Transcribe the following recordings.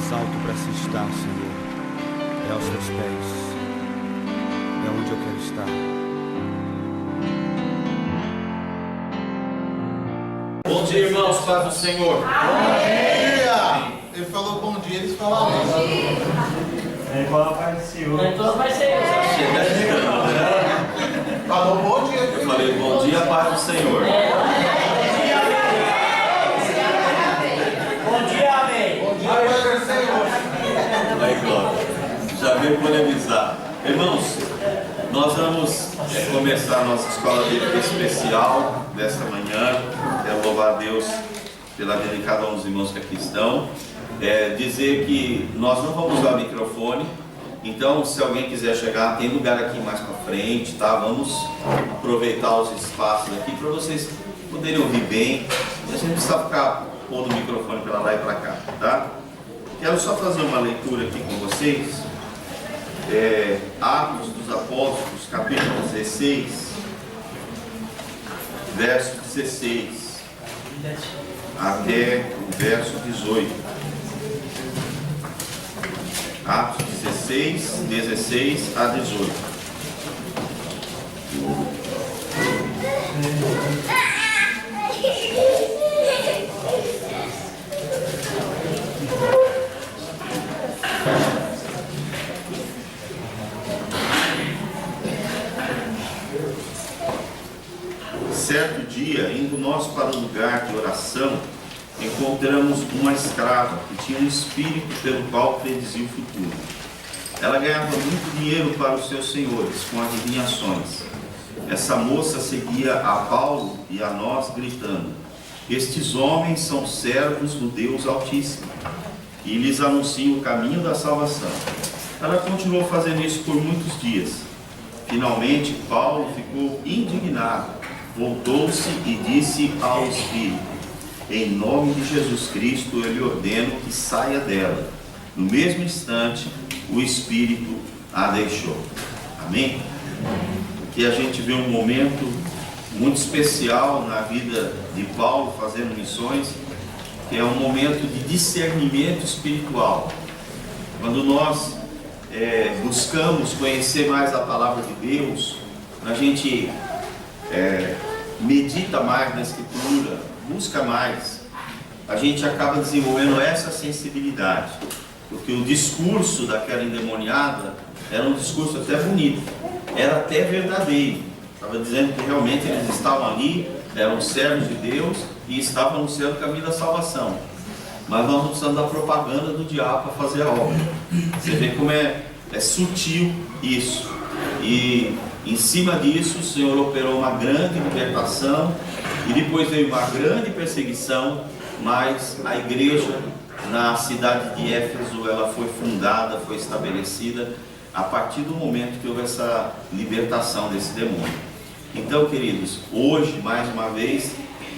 mais alto para se estar, Senhor. É aos teus pés. É onde eu quero estar. Bom dia, irmãos, paz do Senhor. Bom dia! Ele falou bom dia, eles falaram amém. É igual a paz do Senhor. Então vai ser eu. Chega chegando, né? Falou bom dia. Eu falei, bom dia, paz do Senhor. Bom dia, amém. Bom dia, paz do Senhor. Aí, Glória, já veio polemizar. Irmãos, nós vamos começar a nossa escola bíblica especial desta manhã. Quero louvar a Deus pela vida de cada um dos irmãos que aqui estão. Dizer que nós não vamos usar o microfone, então se alguém quiser chegar, tem lugar aqui mais para frente, tá? Vamos aproveitar os espaços aqui para vocês poderem ouvir bem. A gente não precisa ficar pondo o microfone para lá e para cá, tá? Quero só fazer uma leitura aqui com vocês. Atos dos Apóstolos, capítulo 16, verso 16 até o verso 18. Atos 16, 16 a 18. Certo dia, indo nós para o lugar de oração, encontramos uma escrava que tinha um espírito pelo qual predizia o futuro. Ela ganhava muito dinheiro para os seus senhores com adivinhações. Essa moça seguia a Paulo e a nós gritando: estes homens são servos do Deus Altíssimo e lhes anunciam o caminho da salvação. Ela continuou fazendo isso por muitos dias. Finalmente Paulo ficou indignado, voltou-se e disse ao espírito: em nome de Jesus Cristo, eu lhe ordeno que saia dela. No mesmo instante, o Espírito a deixou. Amém? Aqui a gente vê um momento muito especial na vida de Paulo fazendo missões, que é um momento de discernimento espiritual. Quando nós buscamos conhecer mais a palavra de Deus, a gente medita mais na Escritura, busca mais, a gente acaba desenvolvendo essa sensibilidade, porque o discurso daquela endemoniada era um discurso até bonito, era até verdadeiro, estava dizendo que realmente eles estavam ali, eram servos de Deus e estavam anunciando o caminho da salvação, mas nós não precisamos da propaganda do diabo para fazer a obra. Você vê como é sutil isso, e em cima disso o Senhor operou uma grande libertação. E depois veio uma grande perseguição, mas a igreja na cidade de Éfeso, ela foi fundada, foi estabelecida a partir do momento que houve essa libertação desse demônio. Então, queridos, hoje, mais uma vez,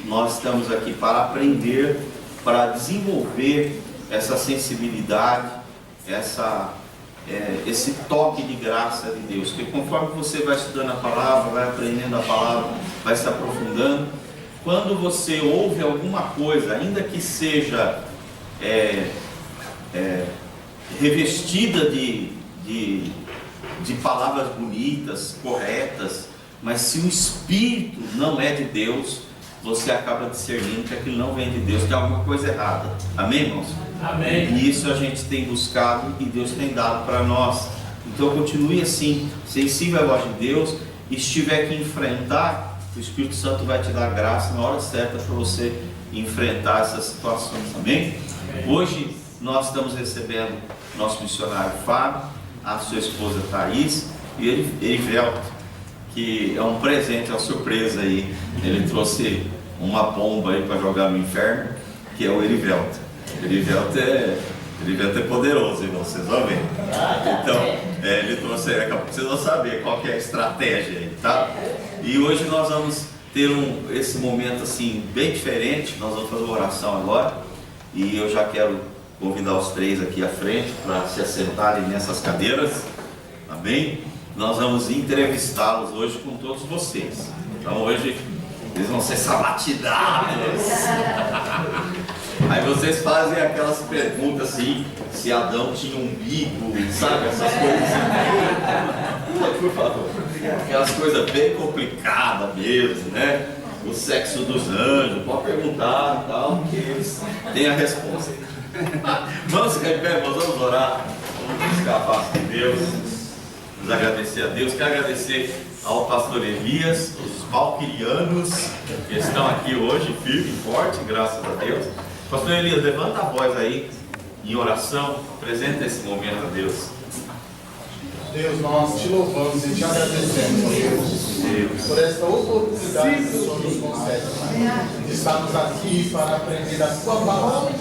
nós estamos aqui para aprender, para desenvolver essa sensibilidade, esse toque de graça de Deus, que conforme você vai estudando a palavra, vai aprendendo a palavra, vai se aprofundando, quando você ouve alguma coisa, ainda que seja revestida de palavras bonitas, corretas, mas se o Espírito não é de Deus, você acaba discernindo que aquilo não vem de Deus, que é alguma coisa errada. Amém, irmãos? Amém. E isso a gente tem buscado e Deus tem dado para nós. Então continue assim, sensível à voz de Deus, e se tiver que enfrentar, o Espírito Santo vai te dar graça na hora certa para você enfrentar essas situações, amém? Hoje nós estamos recebendo nosso missionário Fábio, a sua esposa Thaís e Erivelto, que é um presente, é uma surpresa aí. Ele trouxe uma bomba aí para jogar no inferno, que é o Erivelto. Erivelto é poderoso, irmão, vocês vão ver. Então, ele trouxe, vocês vão saber qual que é a estratégia aí, tá? E hoje nós vamos ter esse momento assim, bem diferente. Nós vamos fazer uma oração agora. E eu já quero convidar os três aqui à frente para se assentarem nessas cadeiras. Amém? Nós vamos entrevistá-los hoje com todos vocês. Então hoje eles vão ser sabatinados. Aí vocês fazem aquelas perguntas assim, se Adão tinha um umbigo, sabe? Essas coisas assim. Por favor. Aquelas coisas bem complicadas mesmo, né? O sexo dos anjos, pode perguntar e tal, que eles têm a resposta. Vamos ficar em pé, irmãos, vamos orar. Vamos buscar a paz de Deus. Vamos agradecer a Deus. Quero agradecer ao pastor Elias, os valquirianos que estão aqui hoje, firme e forte, graças a Deus. Pastor Elias, levanta a voz aí em oração, apresenta esse momento a Deus. Deus, nós te louvamos e te agradecemos, Deus, por esta oportunidade que o Senhor nos concede, Pai, de estarmos aqui para aprender a Sua palavra.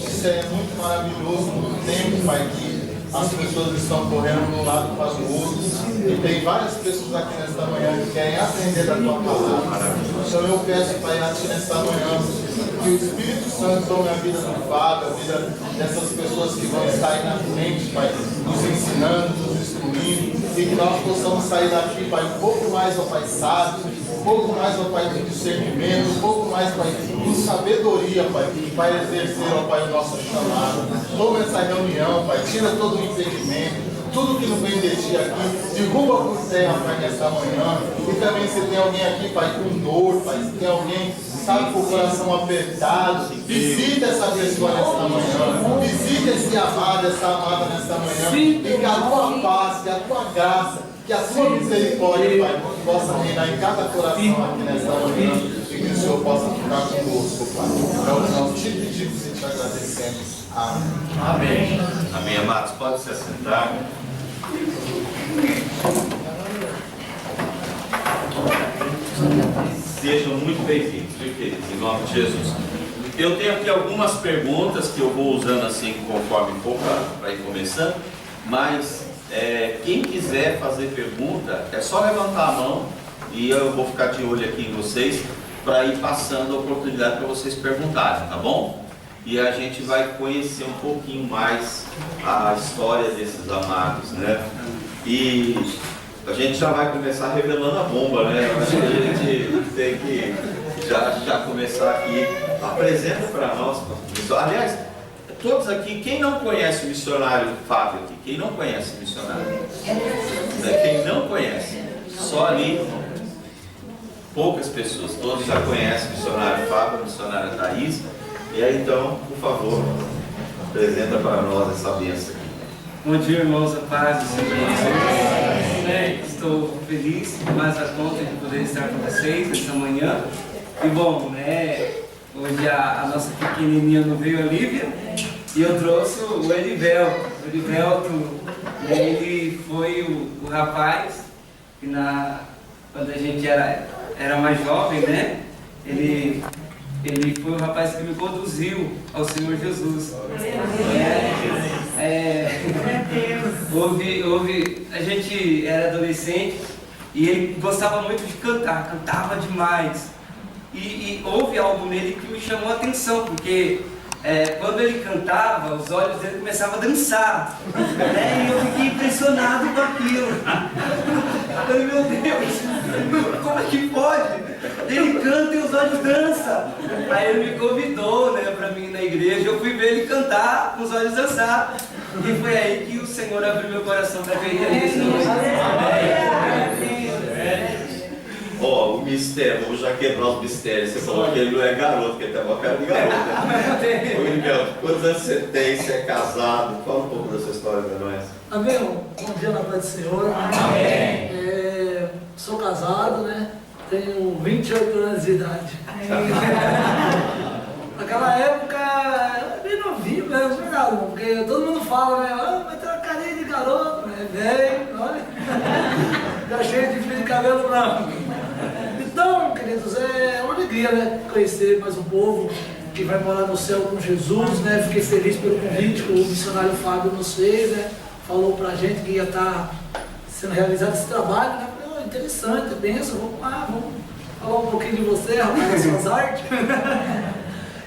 Isso é muito maravilhoso no tempo, Pai, que as pessoas estão correndo de um lado para o outro. E tem várias pessoas aqui nesta manhã que querem aprender da Tua palavra. Então eu peço, Pai, a Ti nesta manhã, que o Espírito Santo tome a vida do Fábio, a vida dessas pessoas que vão estar aí na frente, Pai, nos ensinando, nos instruindo, e que nós possamos sair daqui, Pai, um pouco mais, ó Pai, sábio, um pouco mais, ó Pai, de discernimento, um pouco mais, Pai, de sabedoria, Pai, para exercer, ó Pai, o nosso chamado. Toma essa reunião, Pai, tira todo o impedimento, tudo que não vem de Ti aqui, derruba por terra, Pai, nesta manhã. E também se tem alguém aqui, Pai, com dor, Pai, se tem alguém, sabe, com o coração apertado, visita essa pessoa nesta manhã, visita esse amado, essa amada nesta manhã, e que a Tua paz, que a Tua graça, que a Tua misericórdia, Pai, possa reinar em cada coração aqui nesta manhã, e que o Senhor possa ficar conosco, Pai. Então nós te pedimos e te agradecemos. Amém. Amém. Amém, amados. Pode se assentar. Sejam muito bem-vindos, viu, queridos, em nome de Jesus. Eu tenho aqui algumas perguntas que eu vou usando assim conforme for para ir começando, mas quem quiser fazer pergunta, é só levantar a mão e eu vou ficar de olho aqui em vocês para ir passando a oportunidade para vocês perguntarem, tá bom? E a gente vai conhecer um pouquinho mais a história desses amados, né? E a gente já vai começar revelando a bomba, né? Eu acho que a gente tem que já começar aqui. Apresenta para nós. Aliás, todos aqui, quem não conhece o missionário Fábio aqui? Quem não conhece o missionário? Quem não conhece? Só ali, poucas pessoas. Todos já conhecem o missionário Fábio, a missionária Thaís. E aí então, por favor, apresenta para nós essa bênção aqui. Bom dia, irmãos, a paz do Senhor. Estou feliz, mais a conta de poder estar com vocês essa manhã. E bom, né, hoje a nossa pequenininha não veio, a Lívia, e eu trouxe o Elivelto. O Elivelto, né, ele foi o rapaz que quando a gente era mais jovem, né, ele foi o rapaz que me conduziu ao Senhor Jesus. A gente era adolescente e ele gostava muito de cantar, cantava demais. E houve algo nele que me chamou a atenção, porque quando ele cantava, os olhos dele começavam a dançar, né? E eu fiquei impressionado com aquilo. Eu falei, meu Deus, como é que pode? Ele canta e os olhos dançam. Aí ele me convidou, né, para mim ir na igreja. Eu fui ver ele cantar, com os olhos dançar. E foi aí que o Senhor abriu meu coração para ver isso. Ó, o mistério, vamos já quebrar os mistérios. Você falou que ele não é garoto, que ele tem uma cara de garoto. Ô, Miguel, quantos anos você tem? Você é casado? Fala um pouco da sua história para nós. Amém? Bom dia na paz do Senhor. Amém. Sou casado, né? Tenho 28 anos de idade. Naquela época, eu era bem novinho mesmo, verdade, porque todo mundo fala, né? Ah, mas tem uma carinha de garoto, né? Velho, olha. Já cheio de fio de cabelo branco. Então, queridos, é uma alegria, né? Conhecer mais um povo que vai morar no céu com Jesus, né? Fiquei feliz pelo convite que o missionário Fábio nos fez, né? Falou pra gente que ia estar sendo realizado esse trabalho, né? Falei, oh, interessante, benção, vamos lá, vamos falar um pouquinho de você, rapaz, das suas artes.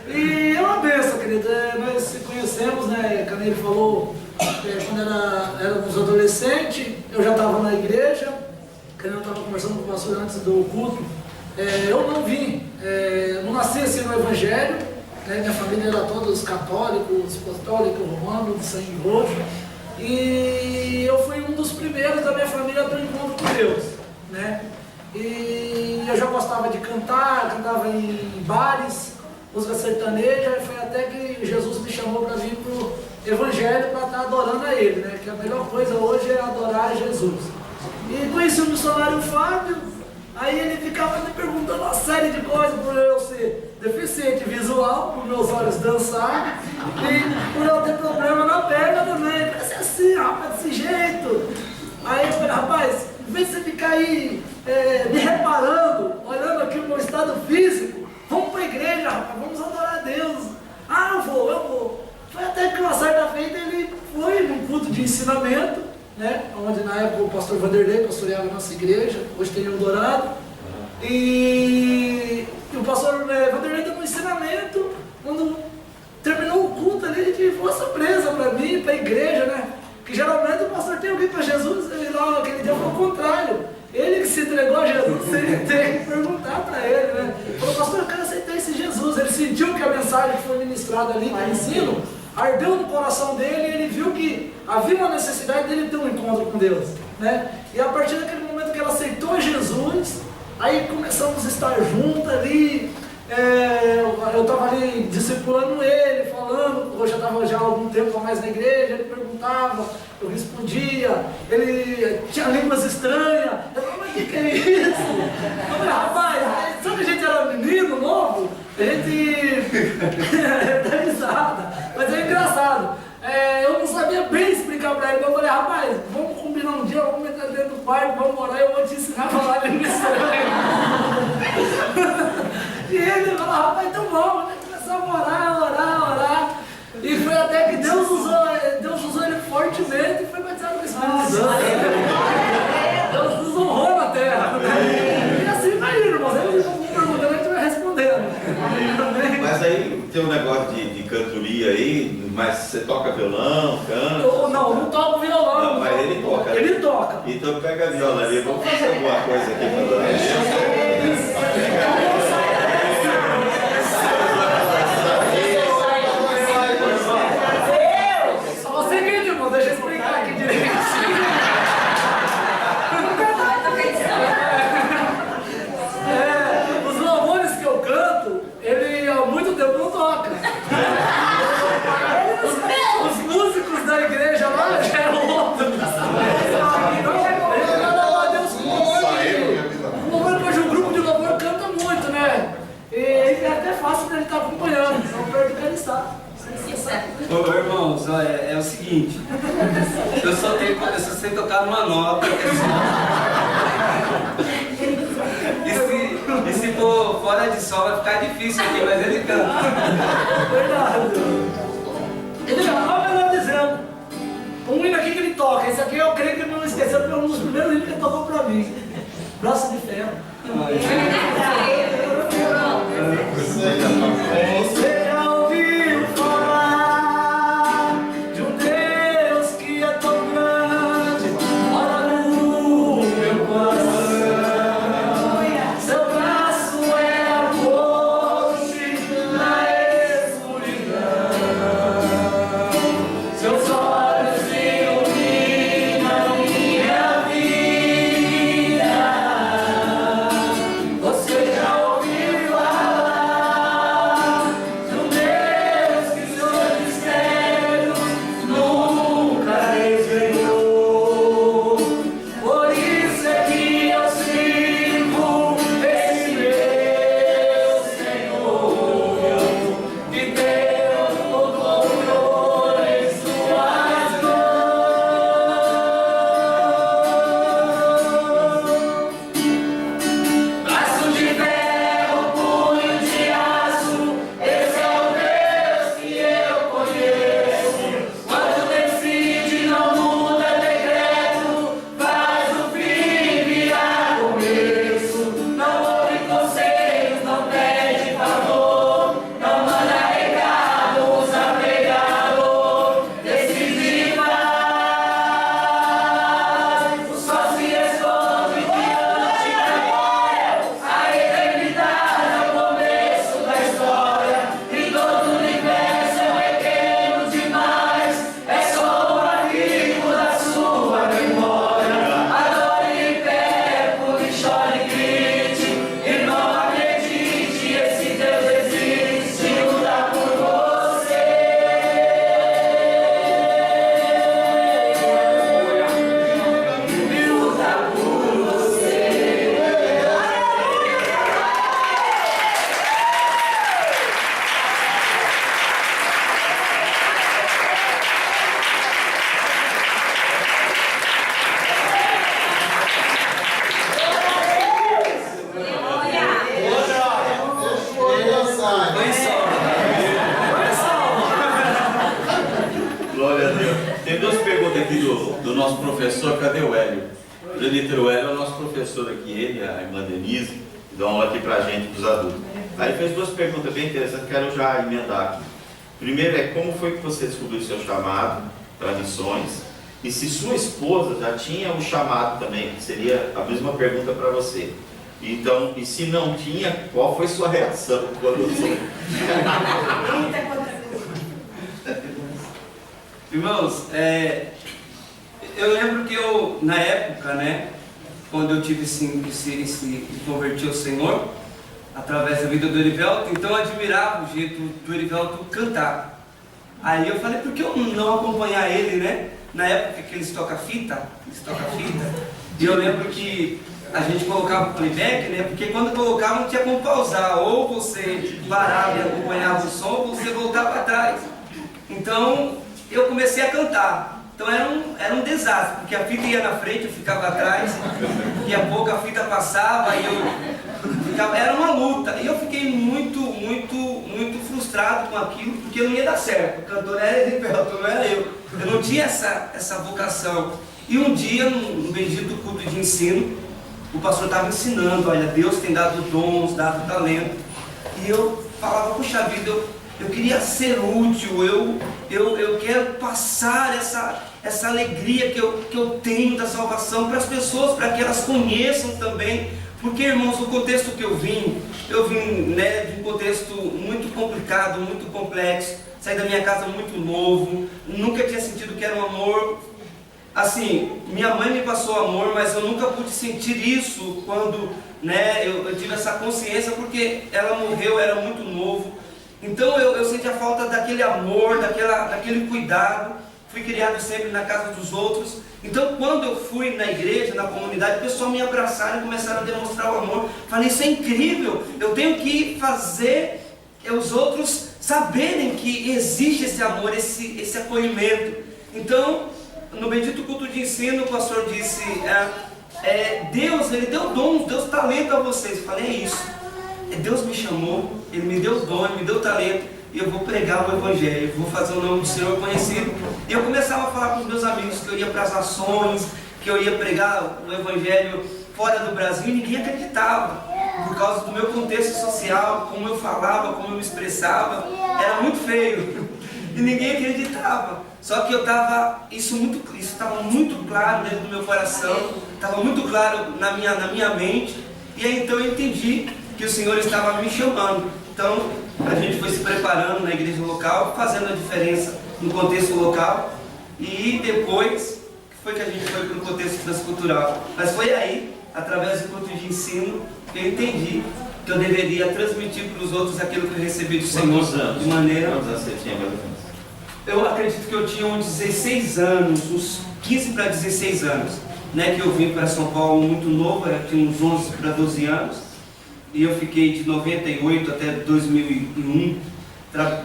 E é uma benção, querido. Nós se conhecemos, né? Quando ele falou, quando éramos adolescentes, eu já estava na igreja, quando eu estava conversando com o pastor antes do culto, eu não vim, não nasci assim no Evangelho, né? Minha família era todos católicos, apostólicos, romanos, de sangue roxo. E eu fui um dos primeiros da minha família a ter um encontro com Deus, né? E eu já gostava de cantar, cantava em bares, música sertaneja, e foi até que Jesus me chamou para vir para o Evangelho para estar adorando a Ele, né? Que a melhor coisa hoje é adorar a Jesus. E conheci o missionário Fábio, aí ele ficava me perguntando uma série de coisas por eu ser deficiente visual, por meus olhos dançar, e por eu ter problema na perna também, para ser assim, rapaz, desse jeito. Aí eu falei, rapaz, em vez de você ficar aí me reparando, olhando aqui o meu estado físico, vamos para a igreja, rapaz, vamos adorar a Deus. Ah, eu vou. Foi até que uma certa feita ele foi num culto de ensinamento, né? Onde na época o pastor Vanderlei pastoreava a nossa igreja, hoje tem Eldorado. E o pastor Vanderlei deu um ensinamento, quando terminou o culto ali, foi uma surpresa para mim, para a igreja, né? Que geralmente o pastor tem alguém para Jesus, ele lá, aquele dia foi o contrário. Ele que se entregou a Jesus, ele tem que perguntar para ele, né? Ele falou, pastor, eu quero aceitar esse Jesus. Ele sentiu que a mensagem que foi ministrada ali, que eu ensino, ardeu no coração dele, e ele viu que havia uma necessidade dele ter um encontro com Deus, né? E a partir daquele momento que ele aceitou Jesus, aí começamos a estar juntos ali, eu estava ali discipulando ele, falando, eu já estava já há algum tempo a mais na igreja, ele perguntava, eu respondia, ele tinha línguas estranhas, eu falei, mas o que é isso? Eu falei, rapaz, sabe que a gente era menino, novo? A gente dá risada, mas é engraçado. Eu não sabia bem explicar para ele, mas eu falei, rapaz, vamos combinar um dia, vamos entrar dentro do quarto, vamos orar e eu vou te ensinar a falar língua estranha. E ele falou, rapaz, então vamos, né? Começamos a orar. E foi até que Deus usou ele fortemente e foi batizado com o Espírito Santo. Deus nos honrou na terra. E assim vai indo, irmãos. Eles vão perguntando, a gente vai respondendo. Mas aí tem um negócio de cantoria aí, mas você toca violão, canta? Eu não toco violão. Não, mas ele toca. Né? Ele toca. Então pega a viola ali, vamos fazer alguma coisa aqui para Deus. Deixa eu explicar aqui direitinho. Os louvores que eu canto, ele há muito tempo não toca. Os músicos da igreja lá já eram outros. Ele canta lá Deus com o louvor que hoje o grupo de louvor canta muito, né? E é até fácil dele estar acompanhando, não perde o que ele está. Ô irmãos, é o seguinte, eu só sei tocar numa nota, e se for fora de sol vai ficar difícil aqui, mas ele canta. Verdade. Ele já estava melhor dizendo. Um hino aqui que ele toca, esse aqui eu creio que ele não esqueceu, porque é um dos primeiros hinos que ele tocou para mim. Braço de ferro. Você já ouviu falar de um Deus que é tão grande, mora no meu coração. Seu braço é a fonte na escuridão. Seus olhos iluminam minha vida. nosso professor, cadê o Hélio? O presbítero Hélio é o nosso professor aqui, ele, a irmã Denise, que dá aula aqui pra gente, dos adultos. Aí ele fez duas perguntas bem interessantes, quero já emendar aqui. Primeiro é como foi que você descobriu o seu chamado para missões? E se sua esposa já tinha um chamado também, que seria a mesma pergunta para você. Então, e se não tinha, qual foi sua reação quando você... Irmãos, eu lembro que eu, na época, né, quando eu tive esse converti ao Senhor, através da vida do Erivelto, então eu admirava o jeito do Erivelto cantar. Aí eu falei, por que eu não acompanhar ele, né? Na época que eles tocam fita, e eu lembro que a gente colocava o playback, né? Porque quando colocava não tinha como pausar, ou você parava e acompanhava o som, ou você voltava atrás. Então eu comecei a cantar. Então era um desastre, porque a fita ia na frente, eu ficava atrás, daqui a pouco a fita passava e eu ficava, era uma luta. E eu fiquei muito frustrado com aquilo, porque não ia dar certo. O cantor era Erivelto, não era eu. Eu não tinha essa vocação. E um dia, no bendito culto de ensino, o pastor estava ensinando, olha, Deus tem dado dons, dado talento. E eu falava, puxa vida, eu queria ser útil, eu quero passar essa alegria que eu tenho da salvação para as pessoas, para que elas conheçam também. Porque, irmãos, o contexto que eu vim, né, de um contexto muito complicado, muito complexo, saí da minha casa muito novo, nunca tinha sentido que era um amor. Assim, minha mãe me passou amor, mas eu nunca pude sentir isso quando, né, eu tive essa consciência, porque ela morreu, eu era muito novo. Então eu senti a falta daquele amor, daquele cuidado. Fui criado sempre na casa dos outros. Então quando eu fui na igreja, na comunidade, o pessoal me abraçaram e começaram a demonstrar o amor. Falei, isso é incrível, eu tenho que fazer os outros saberem que existe esse amor, esse acolhimento. Então, no bendito culto de ensino, o pastor disse, Deus, Ele deu dons, deu talento a vocês. Eu falei, é isso, Deus me chamou, Ele me deu dom, Ele me deu talento, e eu vou pregar o Evangelho, vou fazer o nome do Senhor conhecido. E eu começava a falar com os meus amigos que eu ia para as nações, que eu ia pregar o Evangelho fora do Brasil, e ninguém acreditava, por causa do meu contexto social, como eu falava, como eu me expressava, era muito feio, e ninguém acreditava. Só que isso estava muito claro dentro do meu coração, estava muito claro na minha mente, e aí então eu entendi que o Senhor estava me chamando. Então a gente foi se preparando na igreja local, fazendo a diferença no contexto local, e depois foi que a gente foi para o contexto transcultural. Mas foi aí, através do culto de ensino, que eu entendi que eu deveria transmitir para os outros aquilo que eu recebi do Senhor de maneira... Quantos anos você tinha, mais ou menos? Eu acredito que eu tinha uns 16 anos, uns 15 para 16 anos, né, que eu vim para São Paulo muito novo, eu tinha uns 11 para 12 anos, e eu fiquei de 98 até 2001,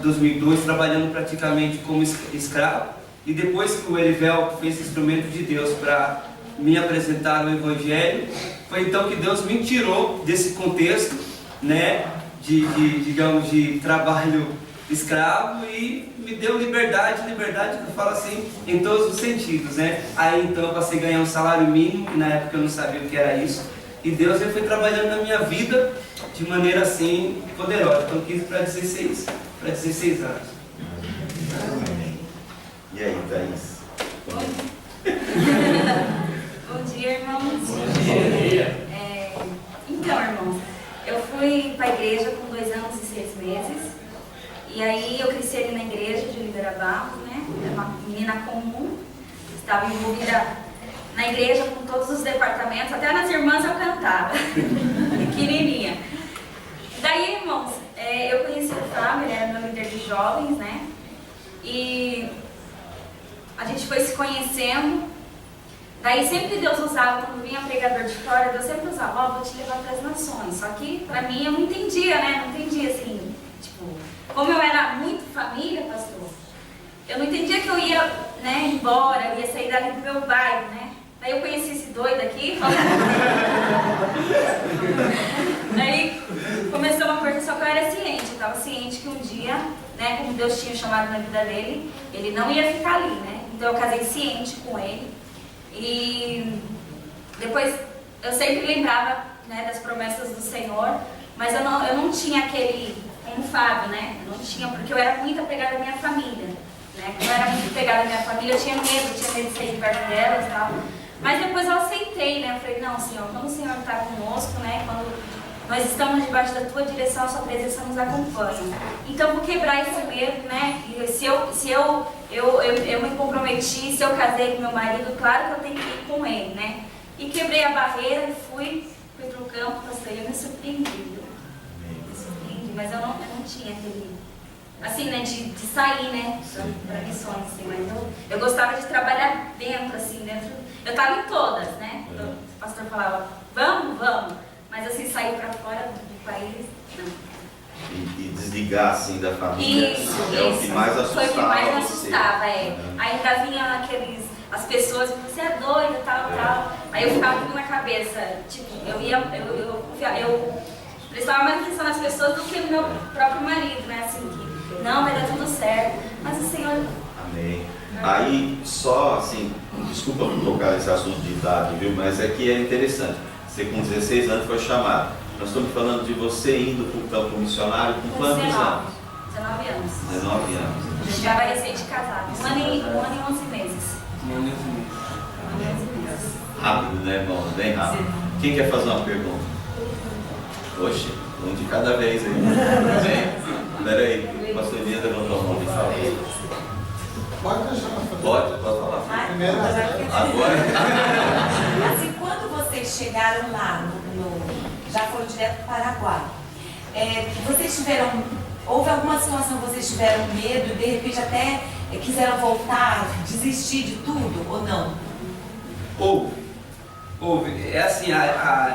2002, trabalhando praticamente como escravo, e depois que o Erivelto fez instrumento de Deus para me apresentar o Evangelho, foi então que Deus me tirou desse contexto, né, digamos, de trabalho escravo, e me deu liberdade que eu falo assim, em todos os sentidos, né? Aí então eu passei a ganhar um salário mínimo, que na época eu não sabia o que era isso, e Deus foi trabalhando na minha vida de maneira assim poderosa. Então 15 para 16 anos. E aí, Thaís? Bom dia, irmãos. Bom dia. Então, irmãos, eu fui para a igreja com 2 anos e 6 meses. E aí eu cresci ali na igreja de Oliveira Barros, né? Era uma menina comum. Estava envolvida na igreja com todos os departamentos, até nas irmãs eu cantava. Pequenininha. Daí, irmãos, eu conheci o Fábio, ele era meu líder de jovens, né? E a gente foi se conhecendo. Daí sempre Deus usava, quando vinha pregador de fora, Deus sempre usava, vou te levar para as nações. Só que pra mim eu não entendia, né? Não entendia assim, tipo, como eu era muito família, pastor, eu não entendia que eu ia, né, embora, eu ia sair dali do meu bairro, né? Daí eu conheci esse doido aqui, daí começou uma coisa, só que eu era ciente, eu estava ciente que um dia, né, como Deus tinha chamado na vida dele, ele não ia ficar ali, né? Então eu casei ciente com ele. E depois eu sempre lembrava, né, das promessas do Senhor, mas eu não tinha aquele, como o Fábio, né? Eu não tinha, porque eu era muito apegada à minha família, né? Quando eu era muito apegada à minha família, eu tinha medo de sair de perto delas e tal. Mas depois eu aceitei, né? Eu falei, não, Senhor, quando o Senhor está conosco, né? Quando nós estamos debaixo da Tua direção, a Sua presença nos acompanha. Então, vou quebrar esse medo, né? E se eu me comprometi, se eu casei com meu marido, claro que eu tenho que ir com ele, né? E quebrei a barreira e fui pro campo, pastor, e eu me surpreendi. Mas eu não tinha aquele, assim, né, de sair, né, para missões, assim, mas eu gostava de trabalhar dentro, assim, dentro, eu estava em todas, né, o pastor falava, vamos, mas assim, sair para fora do país, não. E desligar, assim, da família, Isso, o que mais assustava. Foi o que mais você. assustava, Ainda vinha as pessoas, você é doida, tal. Aí eu ficava tudo na cabeça, tipo, eu prestava mais atenção nas pessoas do que no meu próprio marido, né? Assim, que não, vai dar tudo certo. Mas o Senhor. Amém. Aí, só assim, desculpa por tocar nesse assunto de idade, viu? Mas é que é interessante. Você com 16 anos foi chamado. Nós estamos falando de você indo para o campo missionário com quantos anos? 19 anos. 19 anos. A gente já vai recente casado. Um ano e 11 meses. Rápido, né, irmão? Bem rápido. Quem quer fazer uma pergunta? Oxe, um de cada vez aí. Bem, peraí, o pastor Elias levantou a mão e falou. Pode deixar pra fazer. Pode falar. Primeiro, Agora. Assim, quando vocês chegaram lá, já foram direto para o Paraguai, houve alguma situação que vocês tiveram medo e de repente até quiseram voltar, desistir de tudo ou não? Houve. É assim,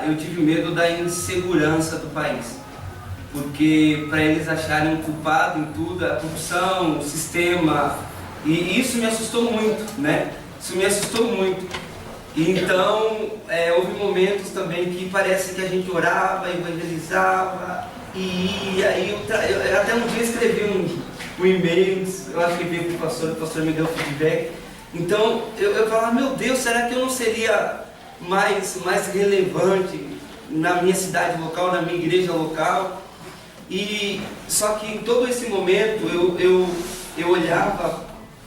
eu tive medo da insegurança do país. Porque para eles acharem um culpado em tudo, a corrupção, o sistema, e isso me assustou muito, né? Isso me assustou muito. E então, houve momentos também que parece que a gente orava, evangelizava, e aí eu até um dia escrevi um e-mail, eu acho que veio para o pastor me deu feedback. Então eu falava, meu Deus, será que eu não seria mais relevante na minha cidade local, na minha igreja local? E só que em todo esse momento eu olhava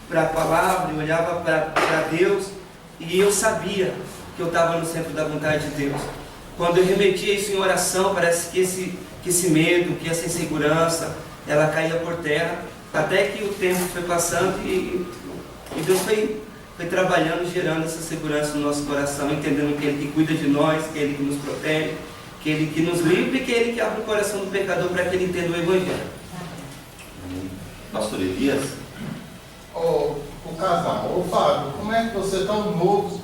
para a palavra, eu olhava para Deus, e eu sabia que eu estava no centro da vontade de Deus. Quando eu remetia isso em oração, parece que esse medo, que essa insegurança, ela caía por terra, até que o tempo foi passando e Deus foi trabalhando, gerando essa segurança no nosso coração, entendendo que Ele que cuida de nós, que Ele que nos protege, que Ele que nos livra e que Ele que abre o coração do pecador para que ele entenda o Evangelho. Pastor Elias? O casal, Fábio, como é que você tão novo,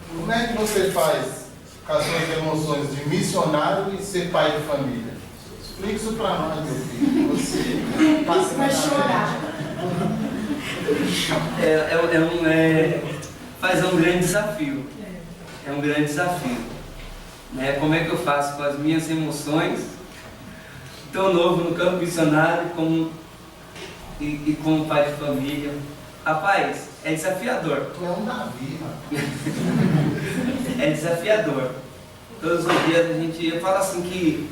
como é que você faz com as suas emoções de missionário e ser pai de família? Explique isso para nós, meu filho. Você passa Vai chorar. Mas é um grande desafio. É um grande desafio. Né? Como é que eu faço com as minhas emoções, tão novo no campo missionário, e como pai de família? Rapaz, é desafiador. Tu é um Davi, rapaz. É desafiador. Todos os dias eu falo assim que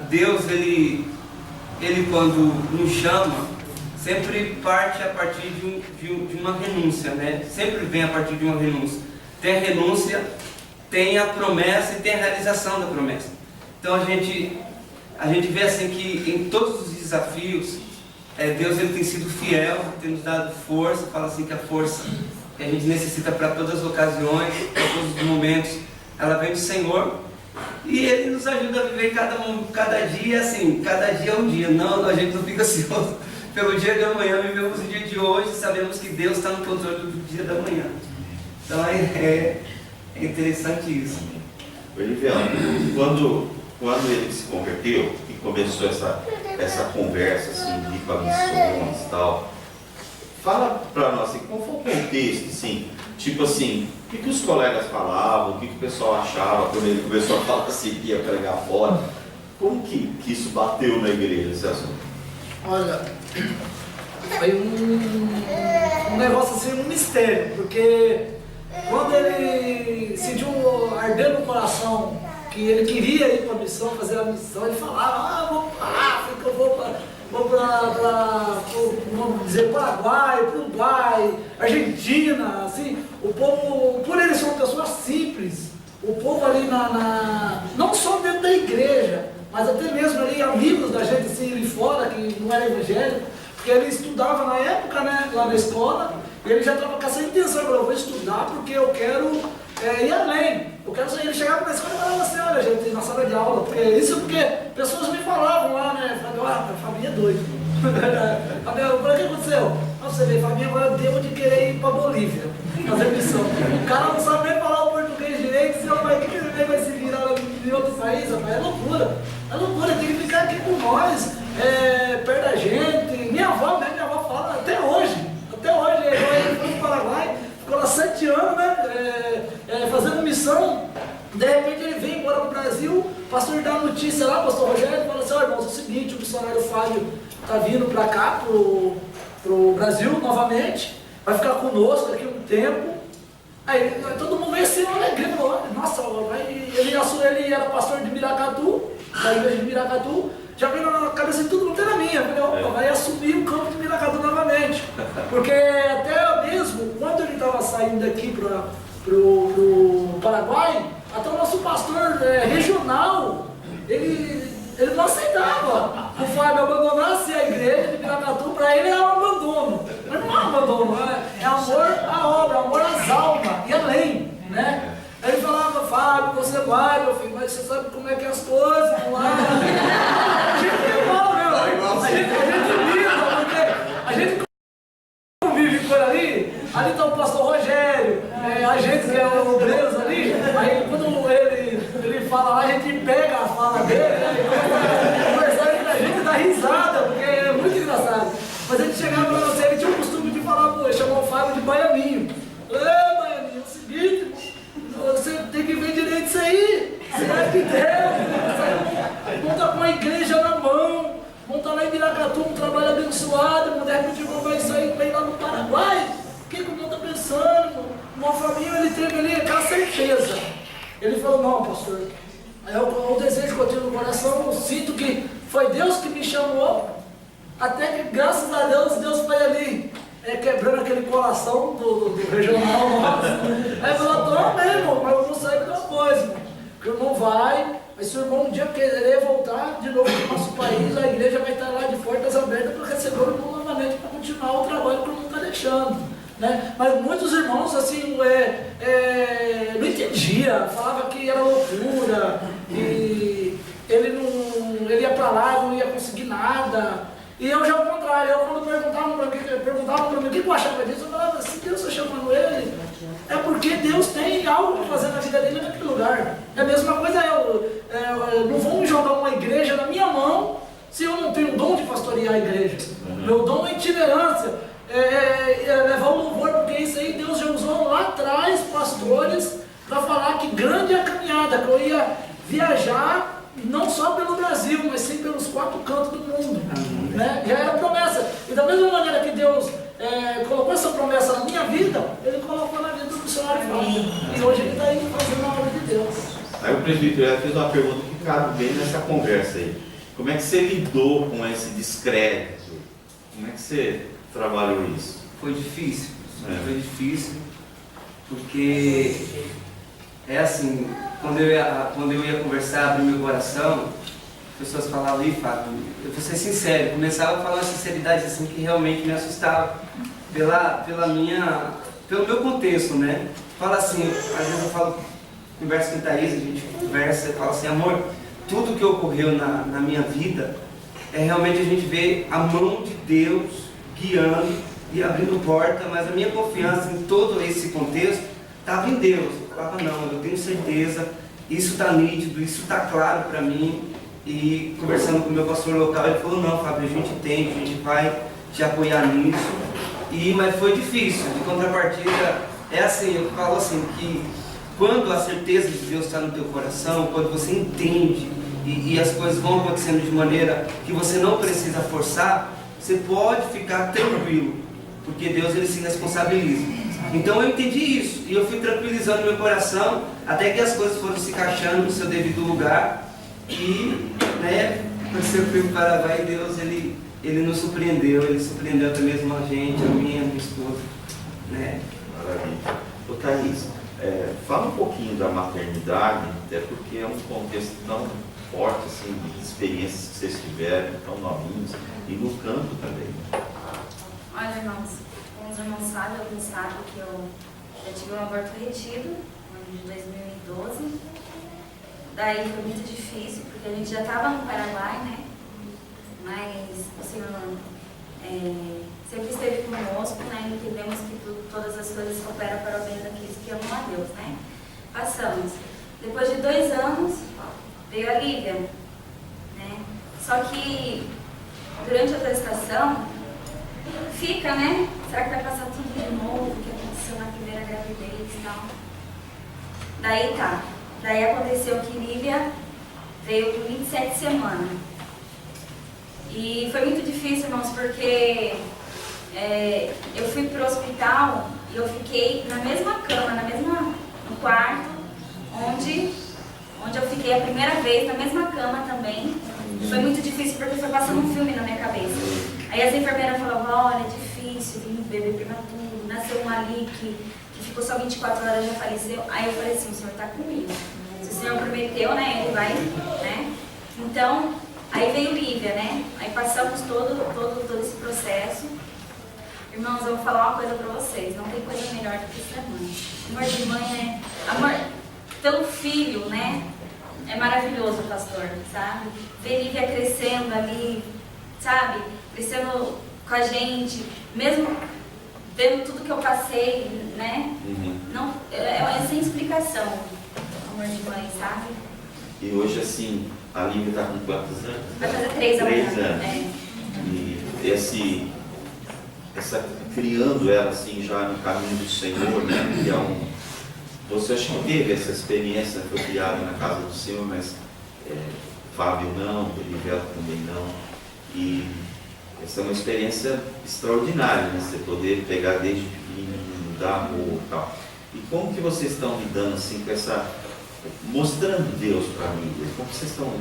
Deus, ele quando nos chama, sempre parte a partir de uma renúncia, né? Sempre vem a partir de uma renúncia. Tem a renúncia, tem a promessa e tem a realização da promessa. Então a gente vê assim que em todos os desafios, Deus ele tem sido fiel, tem nos dado força. Fala assim que a força que a gente necessita para todas as ocasiões, para todos os momentos, ela vem do Senhor. E Ele nos ajuda a viver cada dia assim, cada dia é um dia. Não, a gente não fica ansioso pelo dia de amanhã, vivemos o dia de hoje, sabemos que Deus está no controle do dia da manhã. Então é interessante isso. Oliviano, quando ele se converteu e começou essa conversa assim, de ir para missões e tal, fala para nós assim, qual foi o contexto, assim, tipo assim, o que os colegas falavam, o que o pessoal achava quando ele começou a falar assim, que ia pregar fora? Como que isso bateu na igreja, esse assunto? Olha, foi um negócio assim, um mistério, porque quando ele sentiu arder no coração que ele queria ir para a missão, fazer a missão, ele falava, vou para a África, eu vou para, vamos dizer, Paraguai, Uruguai, Argentina, assim, o povo, por ele ser uma pessoa simples, o povo ali não só dentro da igreja, mas até mesmo ali amigos da gente assim, ali fora, que não era evangélico, porque ele estudava na época, né, lá na escola, e ele já estava com essa intenção, eu vou estudar porque eu quero ir além. Eu quero sair. Ele chegava na escola e falava assim, olha gente, na sala de aula, porque pessoas me falavam lá, né, falavam, Fabinho é doido. Fabinho, o que aconteceu? Você vê, Fabinho agora deu de querer ir para Bolívia, fazer missão. O cara não sabe nem falar o português direito, se ele vai se virar em outro país, rapaz, é loucura. É loucura, tem que ficar aqui com nós, perto da gente. Minha avó fala até hoje, ele foi para o Paraguai, ficou lá 7 anos, né, fazendo missão. De repente ele vem embora para o Brasil, o pastor dá a notícia lá, o pastor Rogério, fala assim, irmãos, é o seguinte, o missionário Fábio está vindo para cá, pro Brasil novamente, vai ficar conosco aqui um tempo. Aí todo mundo veio assim, uma alegria, nossa, ele era pastor de Miracatu, da igreja de Miracatu, já veio na cabeça de todo mundo, era minha, eu falei, vai assumir o campo de Miracatu novamente, porque até mesmo quando ele estava saindo daqui pro Paraguai, até o nosso pastor regional, ele não aceitava o Fábio abandonasse a igreja de Miracatu, para ele era um abandono. Mas não é um abandono, é amor à obra, amor às almas e além, né? Aí ele falava, Fábio, você vai, meu filho, mas você sabe como é que é as coisas, vamos lá. A gente é igual, meu. A gente lida, porque a gente convive por ali está o pastor Rogério, a gente que é o obreiros ali, aí quando ele fala lá, a gente pega a fala dele, né, conversar entre a gente dá risada, porque é muito engraçado. Mas a gente chegava para você, ele tinha o costume de falar, chamar o Fábio de Baianinho. Baianinho, é o seguinte, você tem que ver direito isso aí, será que Deus, não está com a igreja na mão, não está lá em Miracatu, um trabalho abençoado, de repente vai sair para ir lá no Paraguai. O que o mundo está pensando? Uma família, ele teve ali aquela certeza. Ele falou, não, pastor, o desejo que eu tenho no coração, eu sinto que foi Deus que me chamou, até que, graças a Deus foi ali, quebrando aquele coração do regional nosso. Aí falou, tô mesmo, mas eu vou sair de uma coisa, irmão, que o irmão vai, mas se o irmão um dia querer voltar de novo para o nosso país, a igreja vai estar lá de portas abertas para receber o irmão novamente, para continuar o trabalho que o irmão está deixando. Né? Mas muitos irmãos assim não entendiam, falavam que era loucura, e ele ia para lá, não ia conseguir nada. E eu já ao contrário, quando perguntavam para mim o que eu achava disso, eu falava, se Deus está chamando ele, é porque Deus tem algo para fazer na vida dele naquele lugar. É a mesma coisa, não vão jogar uma igreja na minha mão se eu não tenho o dom de pastorear a igreja. Meu dom é itinerância. Levar o louvor, porque isso aí Deus já usou lá atrás, pastores, para falar que grande é a caminhada, que eu ia viajar não só pelo Brasil, mas sim pelos 4 cantos do mundo. Né? Já era promessa. E da mesma maneira que Deus colocou essa promessa na minha vida, Ele colocou na vida do missionário Fábio. E hoje ele está aí fazendo a obra de Deus. Aí o presbítero fez uma pergunta que cabe bem nessa conversa aí. Como é que você lidou com esse descrédito? Como é que você trabalhou isso? Foi difícil, porque é assim, quando eu ia conversar, abrir meu coração, as pessoas falavam, Fábio, eu vou ser sincero, começava a falar uma sinceridade assim que realmente me assustava pelo meu contexto, né? Fala assim, às vezes eu falo, converso com a Thaís, a gente conversa e fala assim, amor, tudo que ocorreu na minha vida é realmente a gente ver a mão de Deus guiando e abrindo porta, mas a minha confiança em todo esse contexto estava em Deus. Eu falava, não, eu tenho certeza, isso está nítido, isso está claro para mim. E conversando com o meu pastor local, ele falou, não, Fábio, a gente entende, a gente vai te apoiar nisso. Mas foi difícil, de contrapartida, é assim, eu falo assim, que quando a certeza de Deus está no teu coração, quando você entende e as coisas vão acontecendo de maneira que você não precisa forçar, você pode ficar tranquilo, porque Deus ele se responsabiliza. Então eu entendi isso e eu fui tranquilizando meu coração até que as coisas foram se encaixando no seu devido lugar e, né, quando eu fui para o Paraguai, Deus ele nos surpreendeu, ele surpreendeu até mesmo a gente, a minha esposa, né? Maravilha. Ô Thaís, fala um pouquinho da maternidade, até porque é um contexto tão forte, assim, de experiências que vocês tiveram, tão novinhos, e no campo também. Olha, irmãos, uns irmãos sabem, alguns sabem que eu tive um aborto retido no ano de 2012. Daí foi muito difícil, porque a gente já estava no Paraguai, né? Mas o Senhor sempre esteve conosco, né? Entendemos que todas as coisas operam para o bem daqueles que amam a Deus, né? Passamos. Depois de 2 anos, veio a Lívia, né? Só que durante a gestação, fica, né? Será que vai passar tudo de novo? O que aconteceu na primeira gravidez e tal? Daí tá. Daí aconteceu que Lívia veio com 27 semanas. E foi muito difícil, irmãos, porque eu fui pro hospital e eu fiquei na mesma cama, no quarto, onde eu fiquei a primeira vez, na mesma cama também. Foi muito difícil porque foi passando um filme na minha cabeça. Aí as enfermeiras falavam, olha, é difícil, tem um bebê prematuro, nasceu um ali que ficou só 24 horas e já faleceu. Aí eu falei assim, o Senhor está comigo. Se o Senhor prometeu, né, Ele vai, né? Então, aí veio Lívia, né? Aí passamos todo esse processo. Irmãos, eu vou falar uma coisa para vocês, não tem coisa melhor do que ser mãe. Amor de mãe amor pelo filho, né? É maravilhoso, pastor, sabe? Ver Lívia crescendo ali, sabe? Crescendo com a gente, mesmo vendo tudo que eu passei, né? Não, é sem explicação, amor de mãe, sabe? E hoje, assim, a Lívia está com quantos anos? Vai fazer 3 anos. 3 anos. E essa criando ela assim já no caminho do Senhor, né? Que é você acha que teve essa experiência, foi criada na casa do Senhor, mas Fábio não, Olivela também não. E essa é uma experiência extraordinária, né? Você poder pegar desde pequenininho, dar amor e tal. E como que vocês estão lidando assim com essa, mostrando Deus para a família? Como vocês estão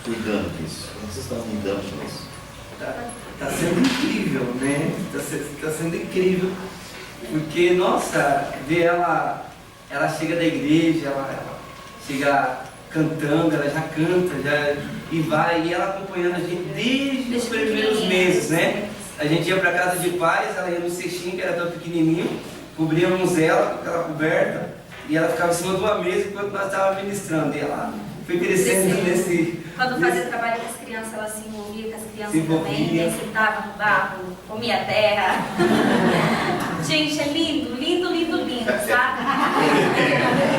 cuidando disso? Como vocês estão lidando com isso? Tá sendo incrível, né? Tá sendo incrível, porque, nossa, ver ela chega da igreja, ela chega cantando, ela já canta, e vai, e ela acompanhando a gente desde os primeiros meses, né? A gente ia para casa de pais, ela ia no cestinho, que era tão pequenininho, cobríamos ela com aquela coberta, e ela ficava em cima de uma mesa enquanto nós estávamos ministrando, e ela foi crescendo nesse... Quando fazia trabalho com as crianças, ela se envolvia com as crianças também, né? Sentava no barro, comia terra. Gente, é lindo, lindo, lindo, lindo, sabe?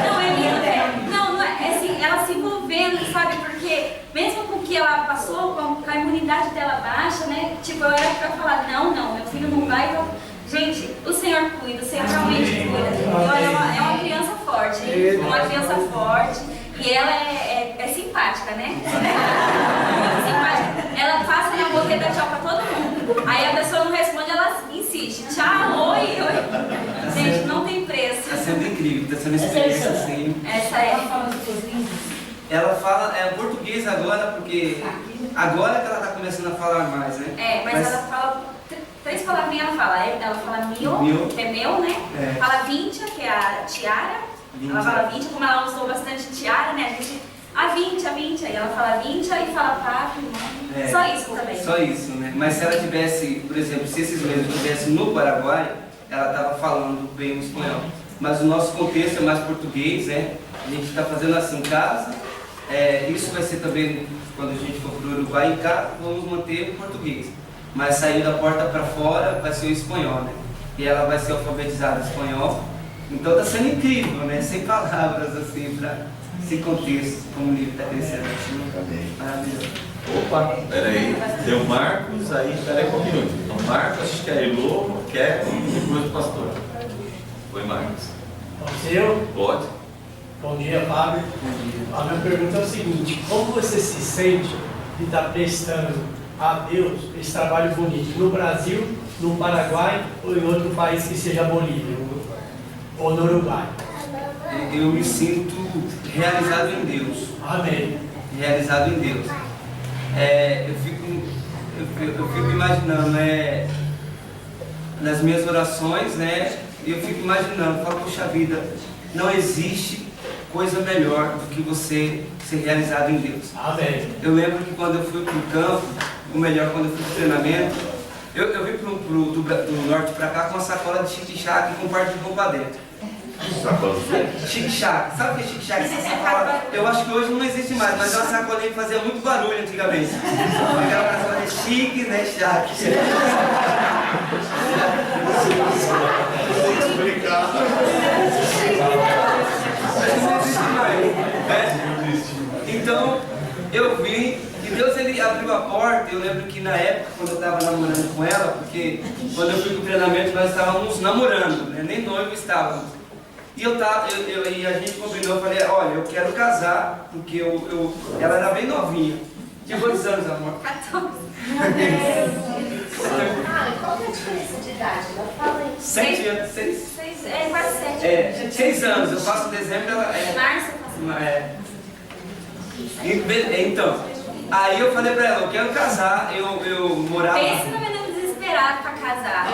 Não, é lindo, Não é assim, ela se envolvendo, sabe? Porque mesmo com o que ela passou, com a imunidade dela baixa, né? Tipo, eu era pra falar, não, meu filho não vai, então... Gente, o Senhor cuida, o Senhor realmente cuida. Olha, é uma criança forte, hein? Uma criança forte. E ela é simpática, né? Muito simpática. Ela passa na boca da tchau pra todo mundo. Aí a pessoa não responde, ela insiste. Tchau, oi. Gente, não tem preço. Tá sendo incrível, tá sendo uma experiência assim. Essa é. Ela fala português agora, porque agora que ela tá começando a falar mais, né? Mas ela fala... 3 palavrinhas ela fala. Ela fala mil, que é meu, né? Fala vincha, que é a tiara. Ela fala vincha, como ela usou bastante tiara, né? A vincha, aí ela fala vincha e fala papo, né? Só isso também. Só isso, né? Mas se ela tivesse, por exemplo, se esses meses estivessem no Paraguai, ela estava falando bem o espanhol. Mas o nosso contexto é mais português, né? A gente está fazendo assim em casa. Isso vai ser também, quando a gente for para o Uruguai, em casa, vamos manter o português. Mas saindo da porta para fora vai ser o espanhol, né? E ela vai ser alfabetizada em espanhol. Então está sendo incrível, né? Sem palavras, assim, para esse contexto, como o livro está crescendo assim. Maravilhoso. Opa, peraí. Tem o Marcos aí, peraí um minuto. Então, Marcos, acho que é Elô, quer e depois o pastor. Oi, Marcos. Pode ser eu? Pode. Bom dia, Fábio. A minha pergunta é o seguinte: como você se sente de estar prestando a Deus esse trabalho bonito no Brasil, no Paraguai ou em outro país que seja a Bolívia? ou no Uruguai? Eu me sinto realizado em Deus. Amém. Realizado em Deus. Eu fico imaginando, nas minhas orações, né? Eu fico imaginando, falo, puxa vida, não existe coisa melhor do que você ser realizado em Deus. Amém. Eu lembro que quando eu fui para o campo, ou melhor, quando eu fui para o treinamento, eu vim do norte para cá com uma sacola de chique-chaque com um par de roupa dentro. Chique-chaque, sabe o que é chique-chaque? Essa sacola, eu acho que hoje não existe mais, mas é uma sacolinha que fazia muito barulho antigamente. Aquela sacola chique, né, chaque. Então, eu vi e Deus ele abriu a porta. Eu lembro que na época, quando eu estava namorando com ela, porque quando eu fui para o treinamento nós estávamos namorando, né? Nem noivo estávamos. E e a gente combinou, eu falei, olha, eu quero casar, porque ela era bem novinha. Tinha quantos anos, amor? 14. Qual é a diferença de idade? Ela fala aí. 7 anos, 6. Quase 7. 6 anos, eu faço dezembro, ela Março Então, aí eu falei pra ela, eu quero casar, eu morava... Pensa no menino desesperado pra casar.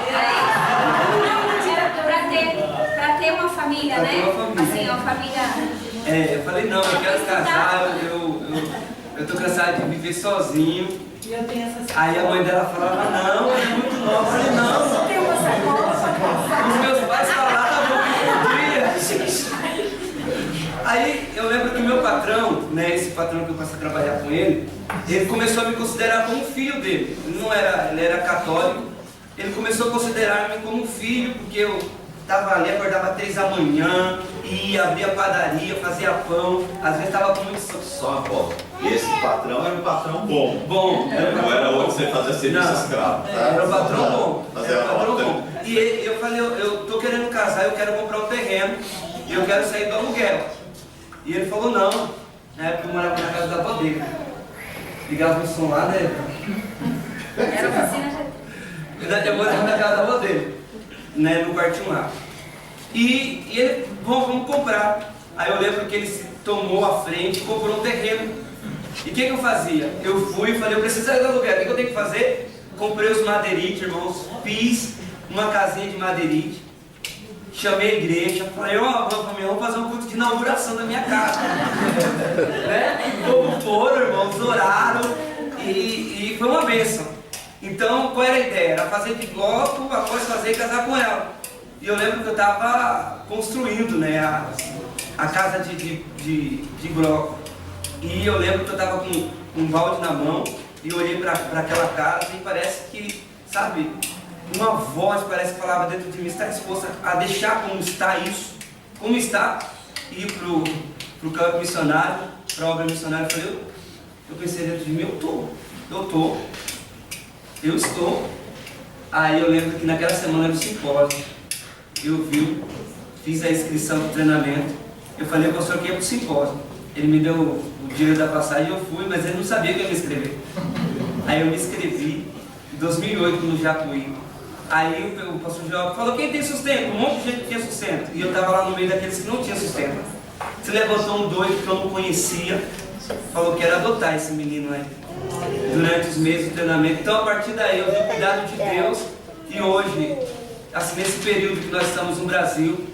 Pra ter uma família, Pra né? ter uma família. Assim, uma família... Eu falei, não, eu quero casar, eu tô cansado de viver sozinho. Aí a mãe dela falava, não, é muito nova. Eu falei, não, Tem uma sacola pra casar. os meus pais falavam que podia. Aí eu lembro que o meu patrão, né, esse patrão que eu passei a trabalhar com ele começou a me considerar como filho dele. Ele era católico, ele começou a considerar-me como filho, porque eu estava ali, acordava 3 da manhã, ia, abria padaria, fazia pão, às vezes estava com muito Só uma foto. E esse patrão era um patrão bom. bom. Não era outro que você fazia serviço escravo. Tá? Era um patrão bom. Fazia Era um patrão foto. bom. E eu falei, eu tô querendo casar, eu quero comprar um terreno e eu quero sair do aluguel. E ele falou não. Na época eu morava na casa da avó dele. Ligava o som lá, né? Era oficina já. Eu morava na casa da avó dele, né, no quartinho lá. E ele, vamos comprar. Aí eu lembro que ele se tomou à frente, comprou um terreno. E o que eu fazia? Eu fui e falei, eu preciso sair do aluguel. O que eu tenho que fazer? Comprei os madeirites, irmãos, fiz uma casinha de madeirite, chamei a igreja, falei, vamos fazer um culto de inauguração da minha casa. Né? O povo foram, irmãos, oraram e foi uma bênção. Então, qual era a ideia? Era fazer de bloco, após fazer e casar com ela. E eu lembro que eu estava construindo, né, a casa de bloco. E eu lembro que eu estava com um balde na mão e olhei para aquela casa e parece que, sabe, uma voz parece que falava dentro de mim, está disposta a deixar como está isso, como está, e ir para o campo missionário, para a obra missionária. Eu pensei dentro de mim, eu estou. Aí eu lembro que naquela semana do simpósio, eu fiz a inscrição do treinamento, eu falei ao pastor que ia para o simpósio. Ele me deu o dinheiro da passagem e eu fui, mas ele não sabia que eu ia me inscrever. Aí eu me inscrevi em 2008 no Jacuí. Aí o pastor João falou, quem tem sustento? Um monte de gente tinha sustento. E eu estava lá no meio daqueles que não tinham sustento. Se levantou um doido que eu não conhecia, falou que era adotar esse menino aí. Durante os meses do treinamento. Então a partir daí eu vi o cuidado de Deus. E hoje, assim, nesse período que nós estamos no Brasil,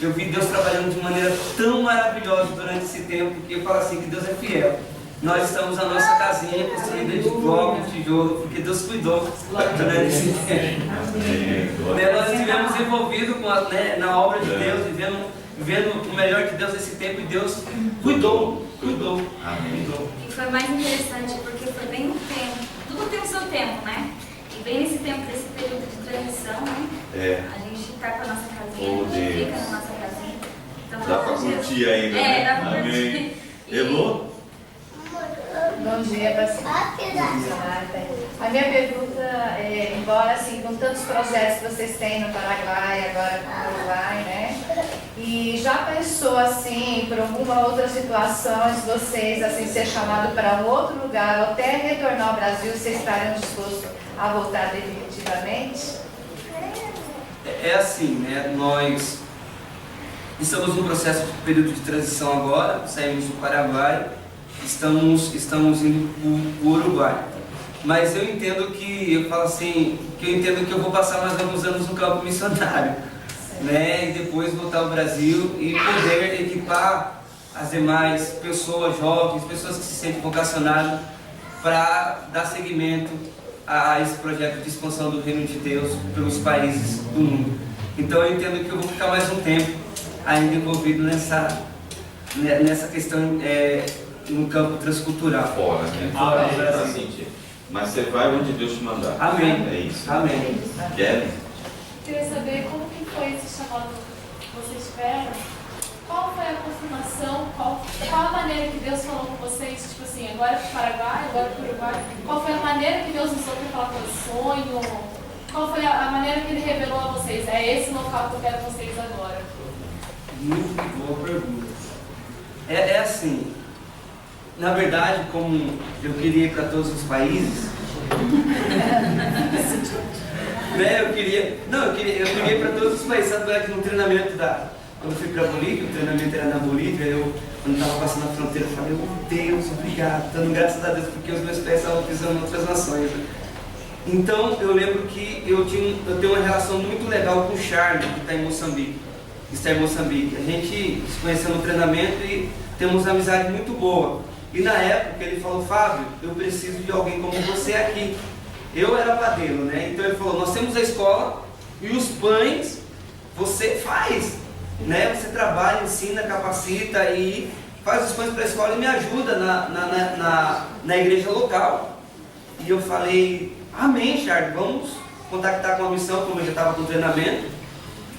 eu vi Deus trabalhando de maneira tão maravilhosa durante esse tempo, que eu falo assim, que Deus é fiel. Nós estamos na nossa casinha construída de bloco, de tijolo, porque Deus cuidou durante esse tempo. Nós estivemos envolvidos na obra de Deus, vivendo o melhor de Deus nesse tempo, e Deus cuidou. E foi mais interessante porque foi bem no tempo, tudo tem o seu tempo, né? E bem nesse tempo, desse período de transição, né? A gente está com a nossa casinha, a gente fica na nossa casinha. Então, dá para curtir ainda, né? Dá para curtir. Elô? Bom dia, a minha pergunta é, embora assim, com tantos projetos que vocês têm no Paraguai, agora no Uruguai, né? E já pensou assim, por alguma outra situação, se vocês assim, ser chamados para um outro lugar, ou até retornar ao Brasil, vocês estariam dispostos a voltar definitivamente? É assim, né? Estamos no processo de período de transição agora, saímos do Paraguai, estamos indo para o Uruguai. Mas eu entendo que, eu vou passar mais alguns anos no campo missionário, né? E depois voltar ao Brasil e poder equipar as demais pessoas, jovens, pessoas que se sentem vocacionadas para dar seguimento a esse projeto de expansão do Reino de Deus pelos países do mundo. Então eu entendo que eu vou ficar mais um tempo ainda envolvido nessa questão no campo transcultural. Fora, né? Mas você vai onde Deus te mandar. Amém. É isso. Amém. Kelly? Queria saber como que foi esse chamado que vocês tiveram. Qual foi a confirmação? Qual a maneira que Deus falou com vocês? Tipo assim, agora para o Paraguai, agora para o Uruguai. Qual foi a maneira que Deus usou para falar com o sonho? Qual foi a maneira que Ele revelou a vocês? É esse local que eu quero vocês agora. Muito boa pergunta. É assim, na verdade, como eu queria ir para todos os países, né, eu queria ir para todos os países. Sabe que no treinamento quando eu fui para a Bolívia, o treinamento era na Bolívia, quando estava passando a fronteira, eu falei, oh Deus, obrigado, dando graças a Deus, porque os meus pés estavam pisando em outras nações. Né? Então, eu lembro que eu tenho uma relação muito legal com o Charlie, que está em Moçambique. Está em Moçambique. A gente se conheceu no treinamento e temos uma amizade muito boa. E na época ele falou, Fábio, eu preciso de alguém como você aqui. Eu era padeiro, né? Então ele falou, nós temos a escola e os pães você faz, né? Você trabalha, ensina, capacita e faz os pães para a escola e me ajuda na igreja local. E eu falei, amém, Charles, vamos contactar com a missão, como eu já estava com treinamento.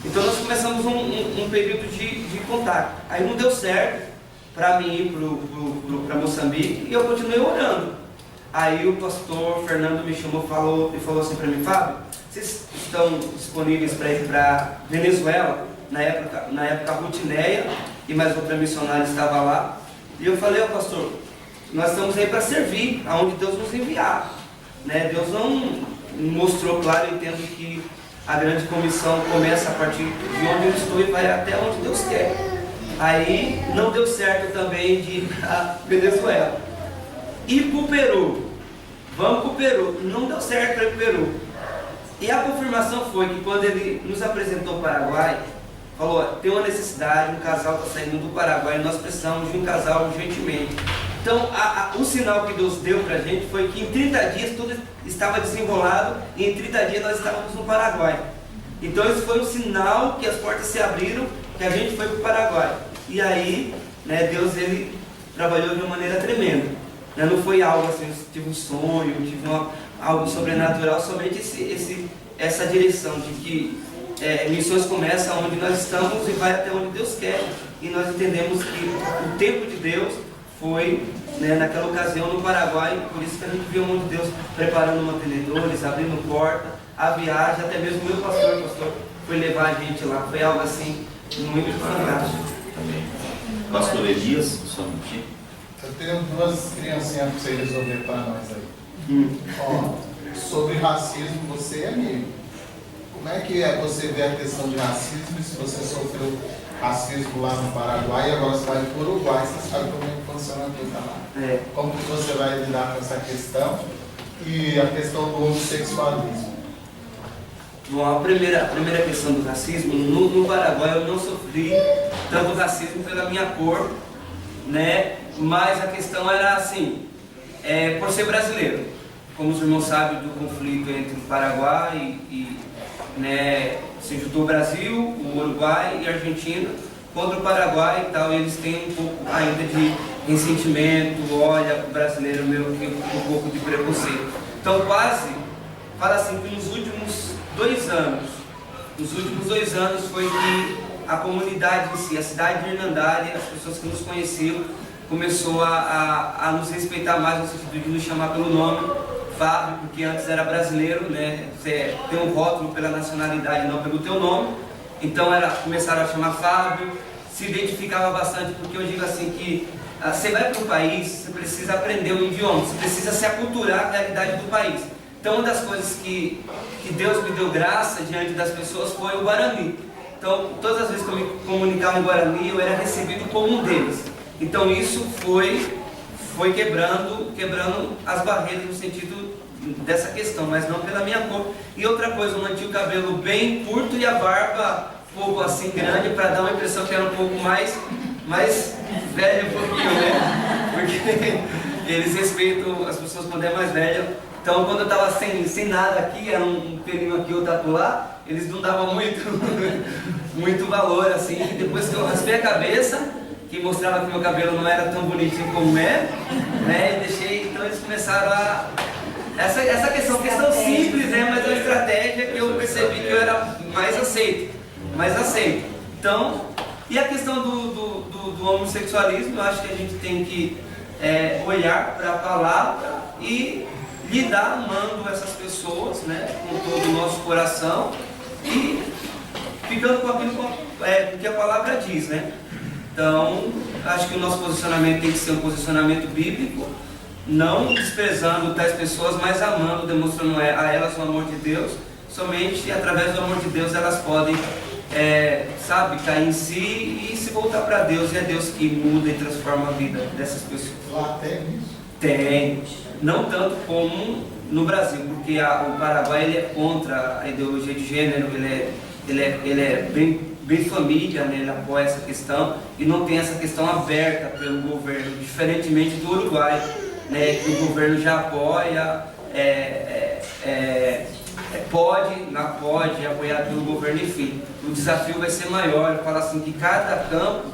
Então nós começamos um período de contato. Aí não deu certo para mim ir para Moçambique e eu continuei orando. Aí o pastor Fernando me chamou e falou assim para mim, Fábio, vocês estão disponíveis para ir para Venezuela? Na época a Rutineia e mais outra missionária estava lá. E eu falei, pastor, nós estamos aí para servir aonde Deus nos enviar. Né? Deus não mostrou claro, eu entendo que a grande comissão começa a partir de onde eu estou e vai até onde Deus quer. Aí não deu certo também de ir para Venezuela. Ir para o Peru. Vamos para o Peru. Não deu certo para ir para o Peru. E a confirmação foi que quando ele nos apresentou o Paraguai, falou, tem uma necessidade, um casal está saindo do Paraguai, nós precisamos de um casal urgentemente. Então, o sinal que Deus deu para a gente foi que em 30 dias tudo estava desenrolado e em 30 dias nós estávamos no Paraguai. Então, esse foi um sinal que as portas se abriram, que a gente foi para o Paraguai. E aí, né, Deus ele trabalhou de uma maneira tremenda. Né? Não foi algo assim, eu tive um sonho, tive algo sobrenatural, somente essa direção de que missões começam onde nós estamos e vai até onde Deus quer. E nós entendemos que o tempo de Deus foi, né, naquela ocasião no Paraguai, por isso que a gente viu o mundo de Deus preparando mantenedores, abrindo porta, a viagem, até mesmo o meu pastor foi levar a gente lá. Foi algo assim muito fantástico. Também. Pastor Elias, só um minutinho. Eu tenho duas criancinhas para você resolver para nós aí. Ó, sobre racismo, você é amigo. Como é que você vê a questão de racismo se você sofreu racismo lá no Paraguai e agora você vai para o Uruguai, você sabe como é que funciona tudo lá. Como que você vai lidar com essa questão e a questão do homossexualismo? Bom, a primeira questão do racismo, no Paraguai eu não sofri tanto racismo pela minha cor, né? Mas a questão era assim, por ser brasileiro. Como os irmãos sabem do conflito entre o Paraguai né, se juntou o Brasil, o Uruguai e a Argentina contra o Paraguai e tal, eles têm um pouco ainda de ressentimento, olha o brasileiro meio que um pouco de preconceito. Então fala assim que nos últimos 2 anos foi que a comunidade em si, a cidade de Hernandade, as pessoas que nos conheciam, começou a nos respeitar mais no sentido de nos chamar pelo nome, Fábio, porque antes era brasileiro, né? Você tem um rótulo pela nacionalidade, não pelo teu nome. Então começaram a chamar Fábio, se identificava bastante, porque eu digo assim que você vai para um país, você precisa aprender o idioma, você precisa se aculturar à realidade do país. Então uma das coisas que Deus me deu graça diante das pessoas foi o Guarani. Então, todas as vezes que eu me comunicava em Guarani, eu era recebido como um deles. Então, isso foi quebrando as barreiras no sentido dessa questão, mas não pela minha cor. E outra coisa, eu mantinha o cabelo bem curto e a barba um pouco assim grande, para dar uma impressão que era um pouco mais velho um pouquinho, né? Porque eles respeitam as pessoas quando é mais velha. Então, quando eu estava sem nada aqui, era um pelinho aqui, outro acolá, eles não davam muito valor, assim. E depois que eu raspei a cabeça, que mostrava que meu cabelo não era tão bonitinho como é, né? E deixei, então eles começaram a... Essa questão simples, né? Mas é uma estratégia que eu percebi que eu era mais aceito. Então, e a questão do homossexualismo, eu acho que a gente tem que olhar para a palavra e lidar amando essas pessoas, né, com todo o nosso coração e ficando com aquilo que a palavra diz, né? Então, acho que o nosso posicionamento tem que ser um posicionamento bíblico, não desprezando tais pessoas, mas amando, demonstrando a elas o amor de Deus. Somente através do amor de Deus elas podem, cair em si e se voltar para Deus. E é Deus que muda e transforma a vida dessas pessoas. Lá tem isso? Tem. Não tanto como no Brasil, porque o Paraguai ele é contra a ideologia de gênero, ele é bem família, né? Ele apoia essa questão e não tem essa questão aberta pelo governo, diferentemente do Uruguai, né? Que o governo já apoia, pode apoiar pelo governo, enfim. O desafio vai ser maior. Eu falo assim que cada campo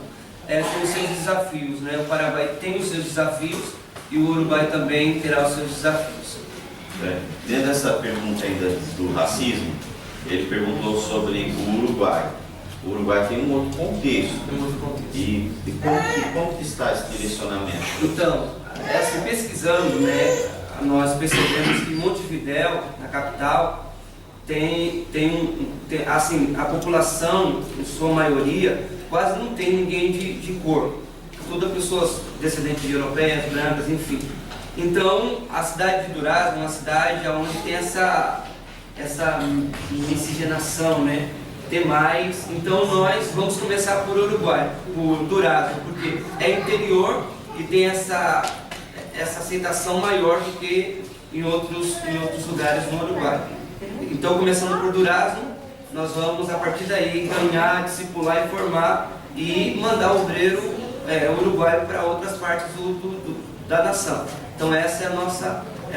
tem os seus desafios, né? O Paraguai tem os seus desafios e o Uruguai também terá os seus desafios. Dentro dessa pergunta ainda do racismo, ele perguntou sobre o Uruguai. O Uruguai tem um outro contexto. E como que está esse direcionamento? Então, pesquisando, né, nós percebemos que Montevidéu, na capital, tem assim, a população, em sua maioria, quase não tem ninguém de cor. Todas pessoas descendentes de europeias, brancas, enfim. Então, a cidade de Durazno é uma cidade onde tem essa miscigenação, né? Tem mais. Então, nós vamos começar por Durazno, porque é interior e tem essa aceitação maior do que em outros lugares no Uruguai. Então, começando por Durazno, nós vamos, a partir daí, encaminhar, discipular e formar e mandar o obreiro uruguaio para outras partes da nação. Então essa é a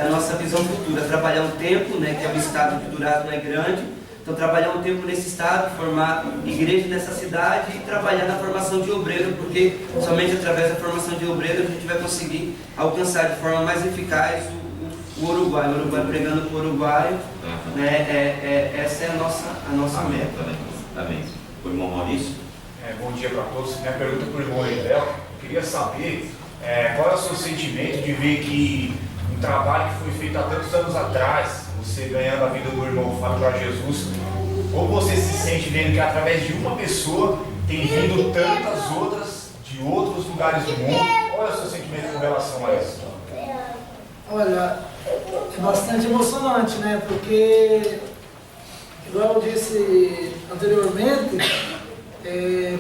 nossa visão futura, trabalhar um tempo, né, que o estado de Durazno é grande, então trabalhar um tempo nesse estado, formar igreja nessa cidade e trabalhar na formação de obreiro, porque somente através da formação de obreiro a gente vai conseguir alcançar de forma mais eficaz o Uruguai pregando para o uruguaio, né, essa é a nossa meta. Né? Amém. O irmão Maurício? Bom dia para todos. Minha pergunta para o irmão Edel, eu queria saber qual é o seu sentimento de ver que um trabalho que foi feito há tantos anos atrás, você ganhando a vida do irmão Fábio para Jesus, ou você se sente vendo que através de uma pessoa tem vindo tantas outras de outros lugares do mundo? Qual é o seu sentimento com relação a isso? Olha, é bastante emocionante, né? Porque, igual eu disse anteriormente,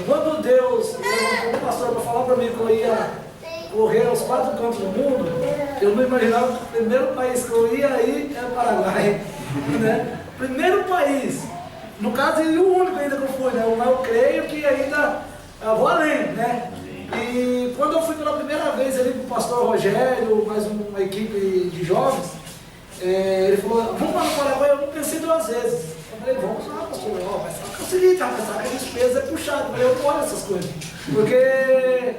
quando Deus levantou um pastor para falar para mim que eu ia correr aos 4 cantos do mundo, eu não imaginava que o primeiro país que eu ia ir era o Paraguai, né? Primeiro país, no caso e o único ainda que eu fui, né? Mas eu creio que ainda vou além, né? E quando eu fui pela primeira vez ali com o pastor Rogério, mais uma equipe de jovens, ele falou, vamos para o Paraguai. Eu não pensei 2 vezes. Eu falei, vamos lá, pastor, mas só que é o seguinte, a despesa é puxada. Eu falei, eu não olho essas coisas. Porque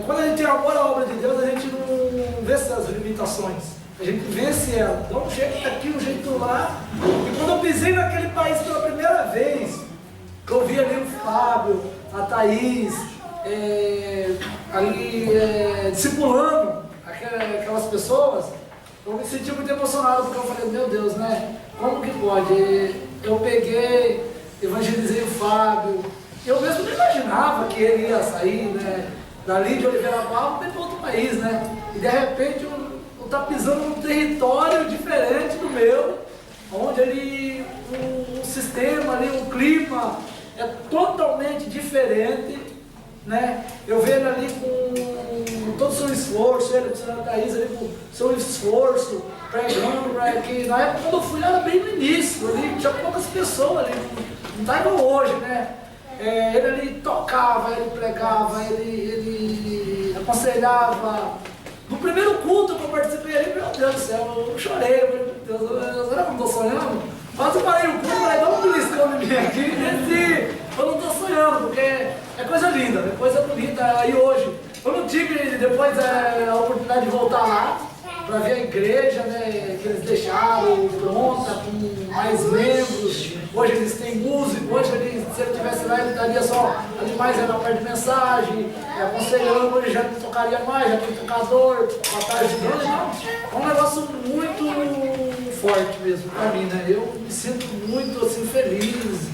quando a gente tem amor à obra de Deus, a gente não vê essas limitações. A gente vence ela. Dá um jeito aqui, um jeito lá. E quando eu pisei naquele país pela primeira vez, que eu vi ali o Fábio, a Thaís, discipulando aquelas pessoas, eu me senti muito emocionado, porque eu falei, meu Deus, né? Como que pode? Eu peguei, evangelizei o Fábio, eu mesmo não imaginava que ele ia sair, né, dali de Oliveira Barros para outro país, né? E de repente eu estou pisando num território diferente do meu, onde ele o sistema ali, o clima é totalmente diferente, né? Eu vejo ali com todo o seu esforço, ele, a senhora Thaís ali com o seu esforço, pregando, que na época quando eu fui era bem no início, ali tinha poucas pessoas ali, não está igual hoje, né? Ele ali tocava, ele pregava, ele aconselhava. No primeiro culto que eu participei ali, meu Deus do céu, eu chorei, meu Deus, será que eu não estou sonhando? Quase eu parei o culto, falei, dá um beliscão em mim aqui, eu não estou sonhando, porque é coisa linda, é coisa bonita. E hoje, eu não tive depois a oportunidade de voltar lá, para ver a igreja, né, que eles deixaram pronta, com mais membros. Hoje eles têm músico, hoje eles, se ele estivesse lá, ele estaria só ali mais na parte de mensagem, aconselhando, hoje já não tocaria mais, já tem tocador, uma tarde grande, não. É um negócio muito forte mesmo para mim, né? Eu me sinto muito assim, feliz,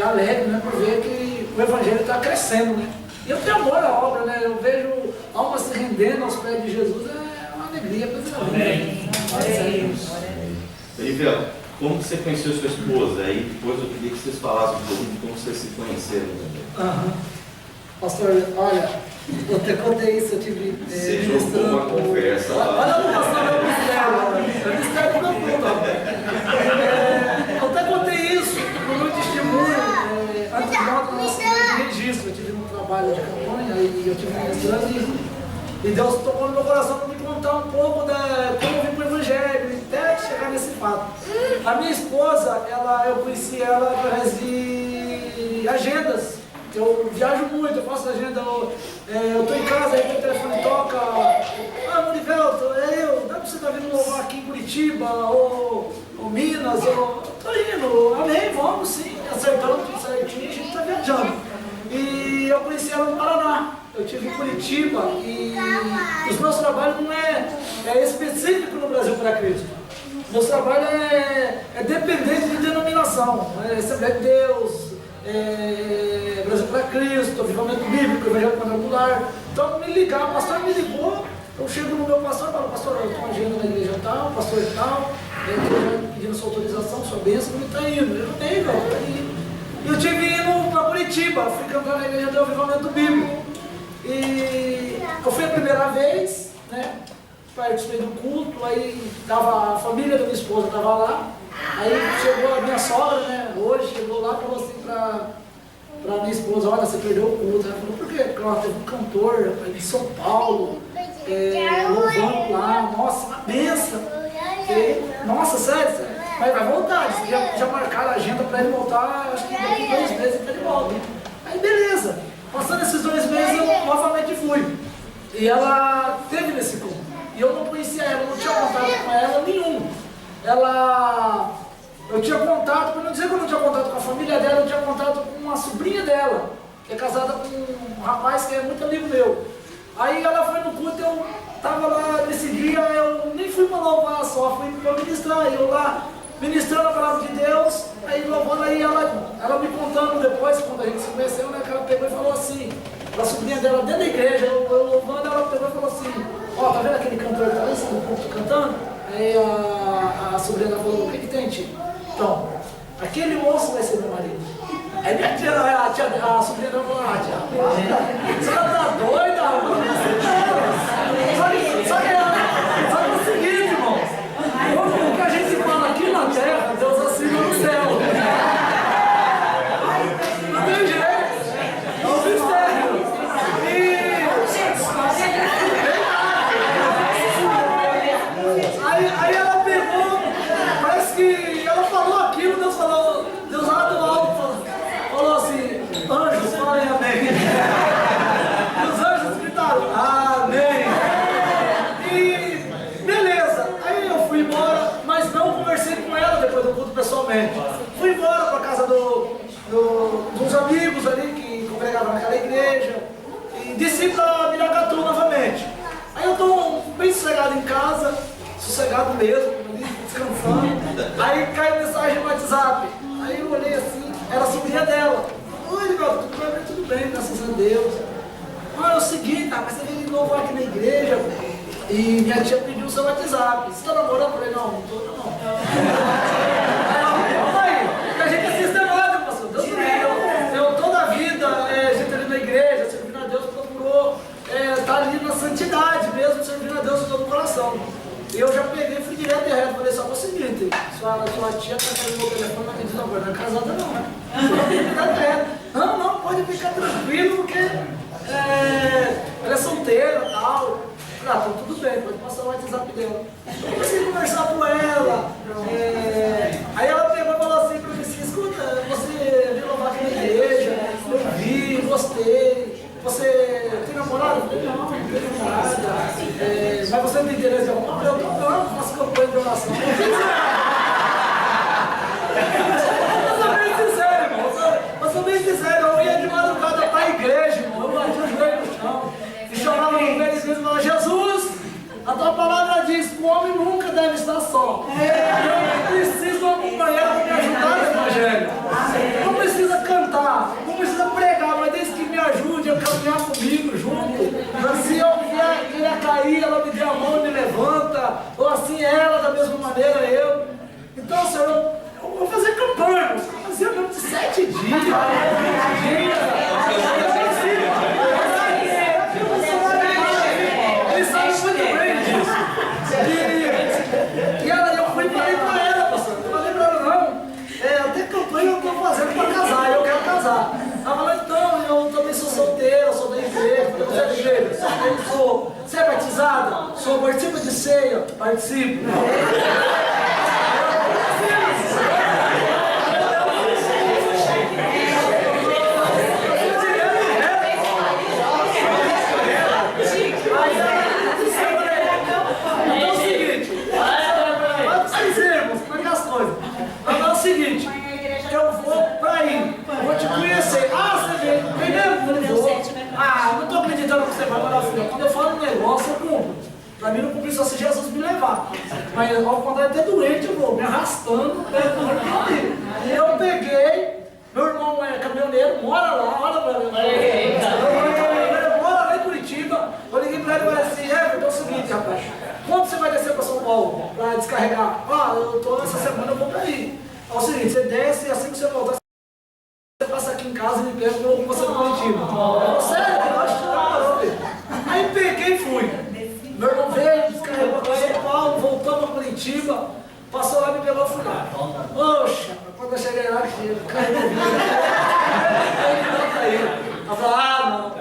alegre, né, por ver que o Evangelho está crescendo, né? E eu tenho amor à obra, né? Eu vejo almas se rendendo aos pés de Jesus, é uma alegria, coisa linda. Rivel, como você conheceu sua esposa? Aí depois eu queria que vocês falassem um pouco de como vocês se conheceram também. Pastor, olha, eu até contei isso, eu tive você jogou uma conversa lá. Olha o pastor, é um mistério que não conta. Eu até contei isso no meu testemunho, antes de volta no nosso registro. Eu tive um trabalho de campanha e eu tive ministrando e Deus tocou no meu coração para me contar um pouco da como eu vim para o Evangelho, até chegar nesse fato. A minha esposa, eu conheci ela através de agendas. Eu viajo muito, eu faço agenda, eu estou em casa, aí meu telefone toca, Monivelto, dá para você estar vindo louvar aqui em Curitiba, ou Minas, ou estou indo, amém, vamos sim, acertando tudo certinho, a gente está viajando. E eu conheci ela no Paraná. Eu estive em Curitiba e os meus trabalhos não é específico no Brasil para Cristo. Meu trabalho é dependente de denominação, Assembleia de Deus, Brasil para Cristo, Avivamento Bíblico, Evangelho Quadrangular. Então me ligar, o pastor me ligou, eu chego no meu pastor e falo, pastor, eu estou agindo na igreja tal, pastor tal, pedindo sua autorização, sua bênção, ele está indo. Eu não tenho, velho, está indo. Eu estive indo para Curitiba, fui cantar na igreja do Avivamento Bíblico. E eu fui a primeira vez, né? Participei do culto, aí tava, a família da minha esposa estava lá, aí chegou a minha sogra, né? Hoje chegou lá e falou assim para minha esposa, olha, você perdeu o culto. Ela falou, por quê? Porque ela teve um cantor de São Paulo, louvando lá, nossa, uma benção. Nossa, sério, mas vai voltar, já marcaram a agenda para ele voltar, acho que daqui 2 meses ele volta. Aí beleza. Passando esses 2 meses, eu novamente fui. E ela teve nesse culto. E eu não conhecia ela, não tinha contato com ela nenhum. Eu tinha contato, para não dizer que eu não tinha contato com a família dela, eu tinha contato com uma sobrinha dela, que é casada com um rapaz que é muito amigo meu. Aí ela foi no culto, eu estava lá nesse dia, eu nem fui para louvar só, fui para ministrar. Eu lá ministrando a palavra de Deus, aí louvando, aí ela me contando depois, quando a gente se conheceu, né, que ela pegou e falou assim, a sobrinha dela dentro da igreja, eu louvando, ela pegou e falou assim, ó, tá vendo aquele cantor que tá lá no culto cantando? Aí a sobrinha dela falou, o que tem, tio? Então, aquele moço vai ser meu marido. Aí minha tia, a sobrinha dela falou, tia, você tá doida? Só que é o seguinte, irmão, o que a gente fala aqui na terra, Deus assina no céu. Não tem jeito. É um mistério. Aí ela pegou, parece que ela falou aquilo, Deus lá do alto falou assim, anjos, falem amém. E os anjos gritaram, amém. E beleza, aí eu fui embora, mas não conversei com ela depois do culto pessoalmente. Fui embora para casa dos amigos ali que congregavam naquela igreja e desci para Miracatu novamente. Aí eu estou bem sossegado em casa, sossegado mesmo, descansando. Aí caiu mensagem no WhatsApp. Aí eu olhei assim, era a sobrinha dela. Oi, meu, tudo bem, graças a Deus. É o seguinte, mas você veio de novo aqui na igreja e minha tia pediu o seu WhatsApp. Você está namorando? Eu falei, não estou não. Aí ela, calma aí. sua tia tá querendo o telefone, mas diz, não é casada não, né? Não, pode ficar tranquilo, porque ela é solteira e tal. Ah, então tudo bem, pode passar o WhatsApp dela. Eu comecei a conversar com ela. Aí ela pegou e falou assim pra mim, escuta, você veio louvar aqui na igreja, eu vi, gostei. Você tem namorado? Eu falei, não tenho namorada. Mas você não tem interesse em alguma coisa? Eu não, faço campanha de oração. Eu sou bem sincero, irmão. Eu sou bem sincero, eu ia de madrugada pra igreja, irmão. Eu bati os joelhos no chão. E chorava no meio e falava, Jesus, a tua palavra diz que o homem nunca deve estar só. Eu preciso de uma companheira para me ajudar no evangelho. Não precisa cantar, não precisa pregar, mas desde que me ajude a caminhar comigo junto. Se eu queria cair, ela me dê a mão e me levanta. Ou assim ela, da mesma maneira, eu. Então, Senhor, eu vou fazer campanha. Eu vou fazer mesmo de 7 dias. Ele sabe muito bem disso. E eu fui e falei pra ela, pastor. Eu falei pra ela, não. Até campanha eu tô fazendo pra casar, eu quero casar. Ela falou, então, eu também sou solteira, sou da igreja. Você é da igreja? Eu sou. Você é batizada? Sou. Participa de ceia? Participo. Eu vou pra aí, vou te conhecer. Ah, você vem mesmo? Eu vou. Ah, não tô acreditando que você vai para a filha. Quando eu falo um negócio, eu cumpro. Pra mim não cumprir só se Jesus me levar. Mas ao contrário, até doente eu vou, me arrastando. Eu peguei, meu irmão é caminhoneiro, mora lá, olha pra mim. Ele mora lá em Curitiba. Eu liguei pra ele e falei assim, então é o seguinte, rapaz, quando você vai descer pra São Paulo pra descarregar? Ah, eu tô essa semana, eu vou pra aí. É o seguinte, você desce e assim que você voltar, você passa aqui em casa e me pega com você no Curitiba. Sério, eu acho que não. Aí peguei e fui. Meu irmão veio, descarregou para São Paulo, voltou para Curitiba, passou lá e me pegou e fui lá. Poxa, quando eu cheguei lá, carregou o vídeo. Ela falou, ah, não.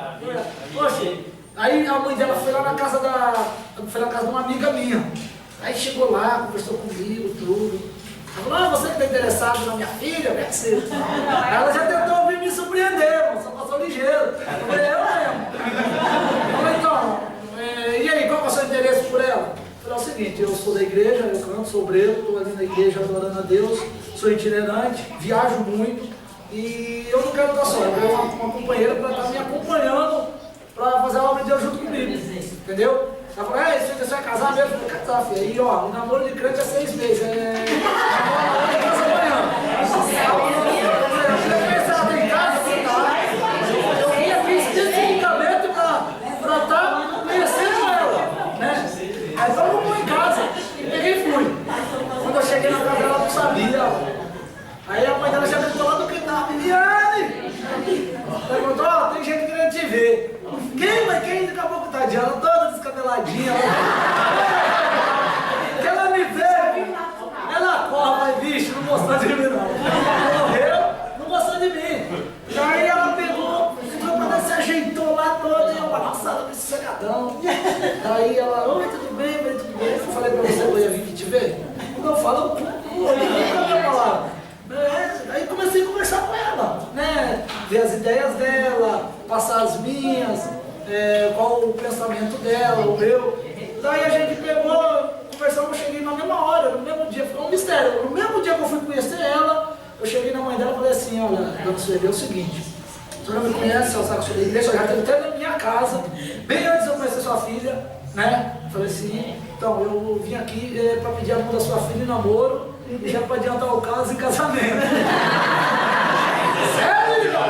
Poxa, aí a mãe dela foi lá na casa de uma amiga minha. Aí chegou lá, conversou comigo, tudo. Ela falou, você que está interessado na minha filha? Como é que você? Ela já tentou vir me surpreender, mas só passou ligeiro. Eu falei, eu mesmo. Eu falei, então, e aí, qual é o seu interesse por ela? Eu falei, é o seguinte, eu sou da igreja, eu canto, sou obreiro, estou ali na igreja adorando a Deus, sou itinerante, viajo muito e eu não quero estar só, eu quero uma companheira para estar me acompanhando para fazer a obra de Deus junto comigo, entendeu? Ela falou, você vai casar mesmo? Eu falei, casar, filho. Aí, ó, o namoro de crente é 6 meses. Casa amanhã. Eu vim aqui especificamente para estar conhecendo ela, né? Aí eu vou em casa. E peguei e fui. Quando eu cheguei na casa dela, eu não sabia. Aí a mãe dela já gritou lá do quintal, Viviane! Perguntou, ó, tem gente querendo te ver. Quem? Daqui a pouco tadinha, ela toda descabeladinha. Que ela me vê, ela corre, mas bicho, não gostou de mim não. Morreu, não gostou de mim. E aí ela pegou, se ajeitou lá toda, e eu balançada com esse secadão. Aí ela, oi, tudo bem? Eu falei pra você, eu ia vir aqui te ver. Quando eu falo, eu falava. Aí comecei a conversar com ela, né? Ver as ideias dela, passar as minhas, qual o pensamento dela, o meu. Daí a gente pegou, conversamos, eu cheguei na mesma hora, no mesmo dia, ficou um mistério. No mesmo dia que eu fui conhecer ela, eu cheguei na mãe dela e falei assim, olha, dona Sueli, é o seguinte, a senhora me conhece, ela sabe que eu sou da igreja, eu já tenho até na minha casa, bem antes de eu conhecer sua filha, né? Eu falei assim, então, eu vim aqui para pedir a mão da sua filha em namoro, e já para adiantar o caso em casamento. Sério, irmão?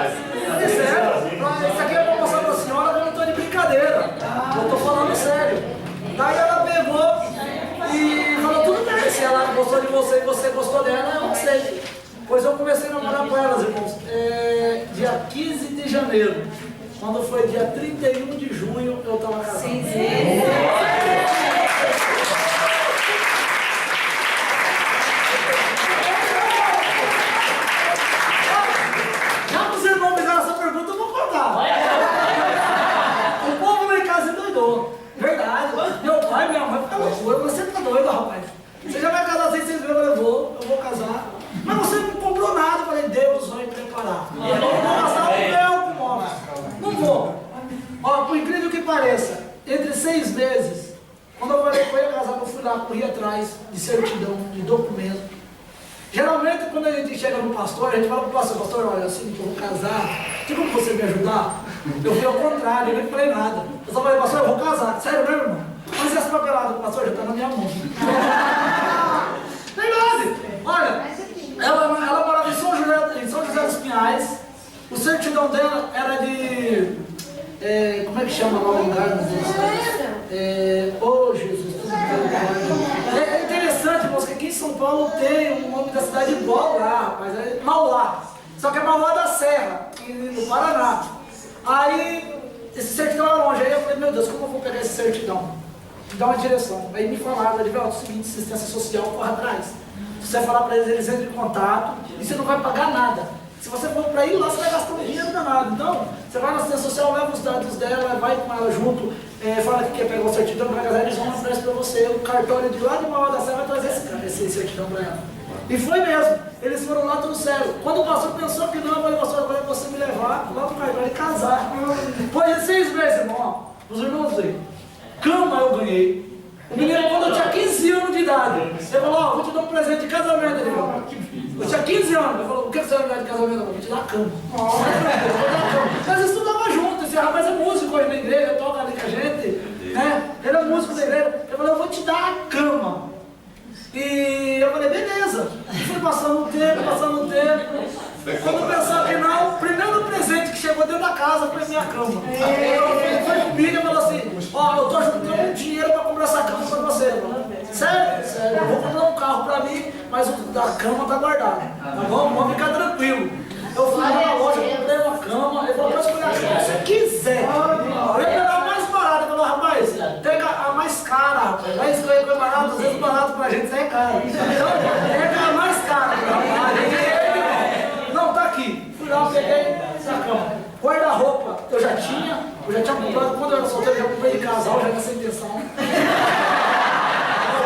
Sério? Isso aqui é para mostrar para a senhora que eu não estou de brincadeira. Eu estou falando sério. Daí ela pegou e falou, tudo bem, se ela gostou de você e você gostou dela, eu não sei. Pois eu comecei a namorar com elas, irmãos, dia 15 de janeiro. Quando foi dia 31 de junho, eu estava casado. Sim. foi. Eu falei, você tá doido, rapaz? Você já vai casar 6 meses? Eu vou casar. Mas você não comprou nada. Eu falei, Deus vai preparar. Eu vou gastar o meu com móveis. Não vou. Ó, por incrível que pareça, entre 6 meses, quando eu falei que eu ia casar, eu fui lá, corri atrás de certidão, de documento. Geralmente, quando a gente chega no pastor, a gente fala pro pastor, olha, assim, que eu vou casar, tem como você me ajudar? Eu fui ao contrário, eu nem falei nada. Eu só falei, pastor, eu vou casar. Sério mesmo, irmão? Mas essa papelada do pastor já está na minha mão. Verdade! Olha, ela morava em São José dos Pinhais. O certidão dela era de... como é que chama lá o lugar? Oh, Jesus! É interessante, porque aqui em São Paulo tem um nome da cidade igual lá, rapaz. É Mauá. Só que é Mauá da Serra, no Paraná. Aí, esse certidão era longe. Aí eu falei, meu Deus, como eu vou pegar esse certidão? Me dá uma direção. Aí me falaram, Edivaldo, é o seguinte, assistência social, corre atrás. Se você falar para eles, eles entram em contato e você não vai pagar nada. Se você for para ir lá, você vai gastar um dinheiro danado. Então, você vai na assistência social, leva os dados dela, vai com ela junto, fala que quer pegar o certidão, vai casar, eles vão atrás para você. O cartório de lá de Mauá da Serra vai trazer esse certidão para ela. E foi mesmo. Eles foram lá, tudo sério. Quando o pastor pensou que não, eu falei, pastor, agora é você me levar lá para o cartório e casar. Depois de 6 meses, irmão, os irmãos aí. Cama eu ganhei. O menino, quando eu tinha 15 anos de idade, ele falou, vou te dar um presente de casamento. Ele falou, eu tinha 15 anos. Ele falou, o que você vai me dar de casamento? Eu falei, vou te dar a cama. Mas estudava junto, esse rapaz é músico hoje na igreja, toca ali com a gente, né? Ele é músico da igreja. Ele falou, eu vou te dar a cama. E eu falei, beleza. Fui passando o tempo. Quando eu pensava que não, o primeiro presente que chegou dentro da casa foi a minha cama. Ele foi comigo e falou assim, ó, eu tô juntando dinheiro para comprar essa cama para você. Sério? Eu vou comprar um carro para mim, mas o da cama tá guardado. Tá bom? Vamos ficar tranquilo. Eu fui lá na loja, comprei uma cama, ele falou, pode escolher a cama que você quiser. Eu ia pegar a mais barata, ele falou, rapaz, pega a mais cara, rapaz. Vai escolher coisa barata, às vezes barato pra gente, isso é caro. Então, pega a mais cara, rapaz. Não, tá aqui. Fui lá, peguei essa cama. Guarda-roupa, eu já tinha comprado, quando eu era solteiro, eu já comprei de casal, já nessa intenção. Eu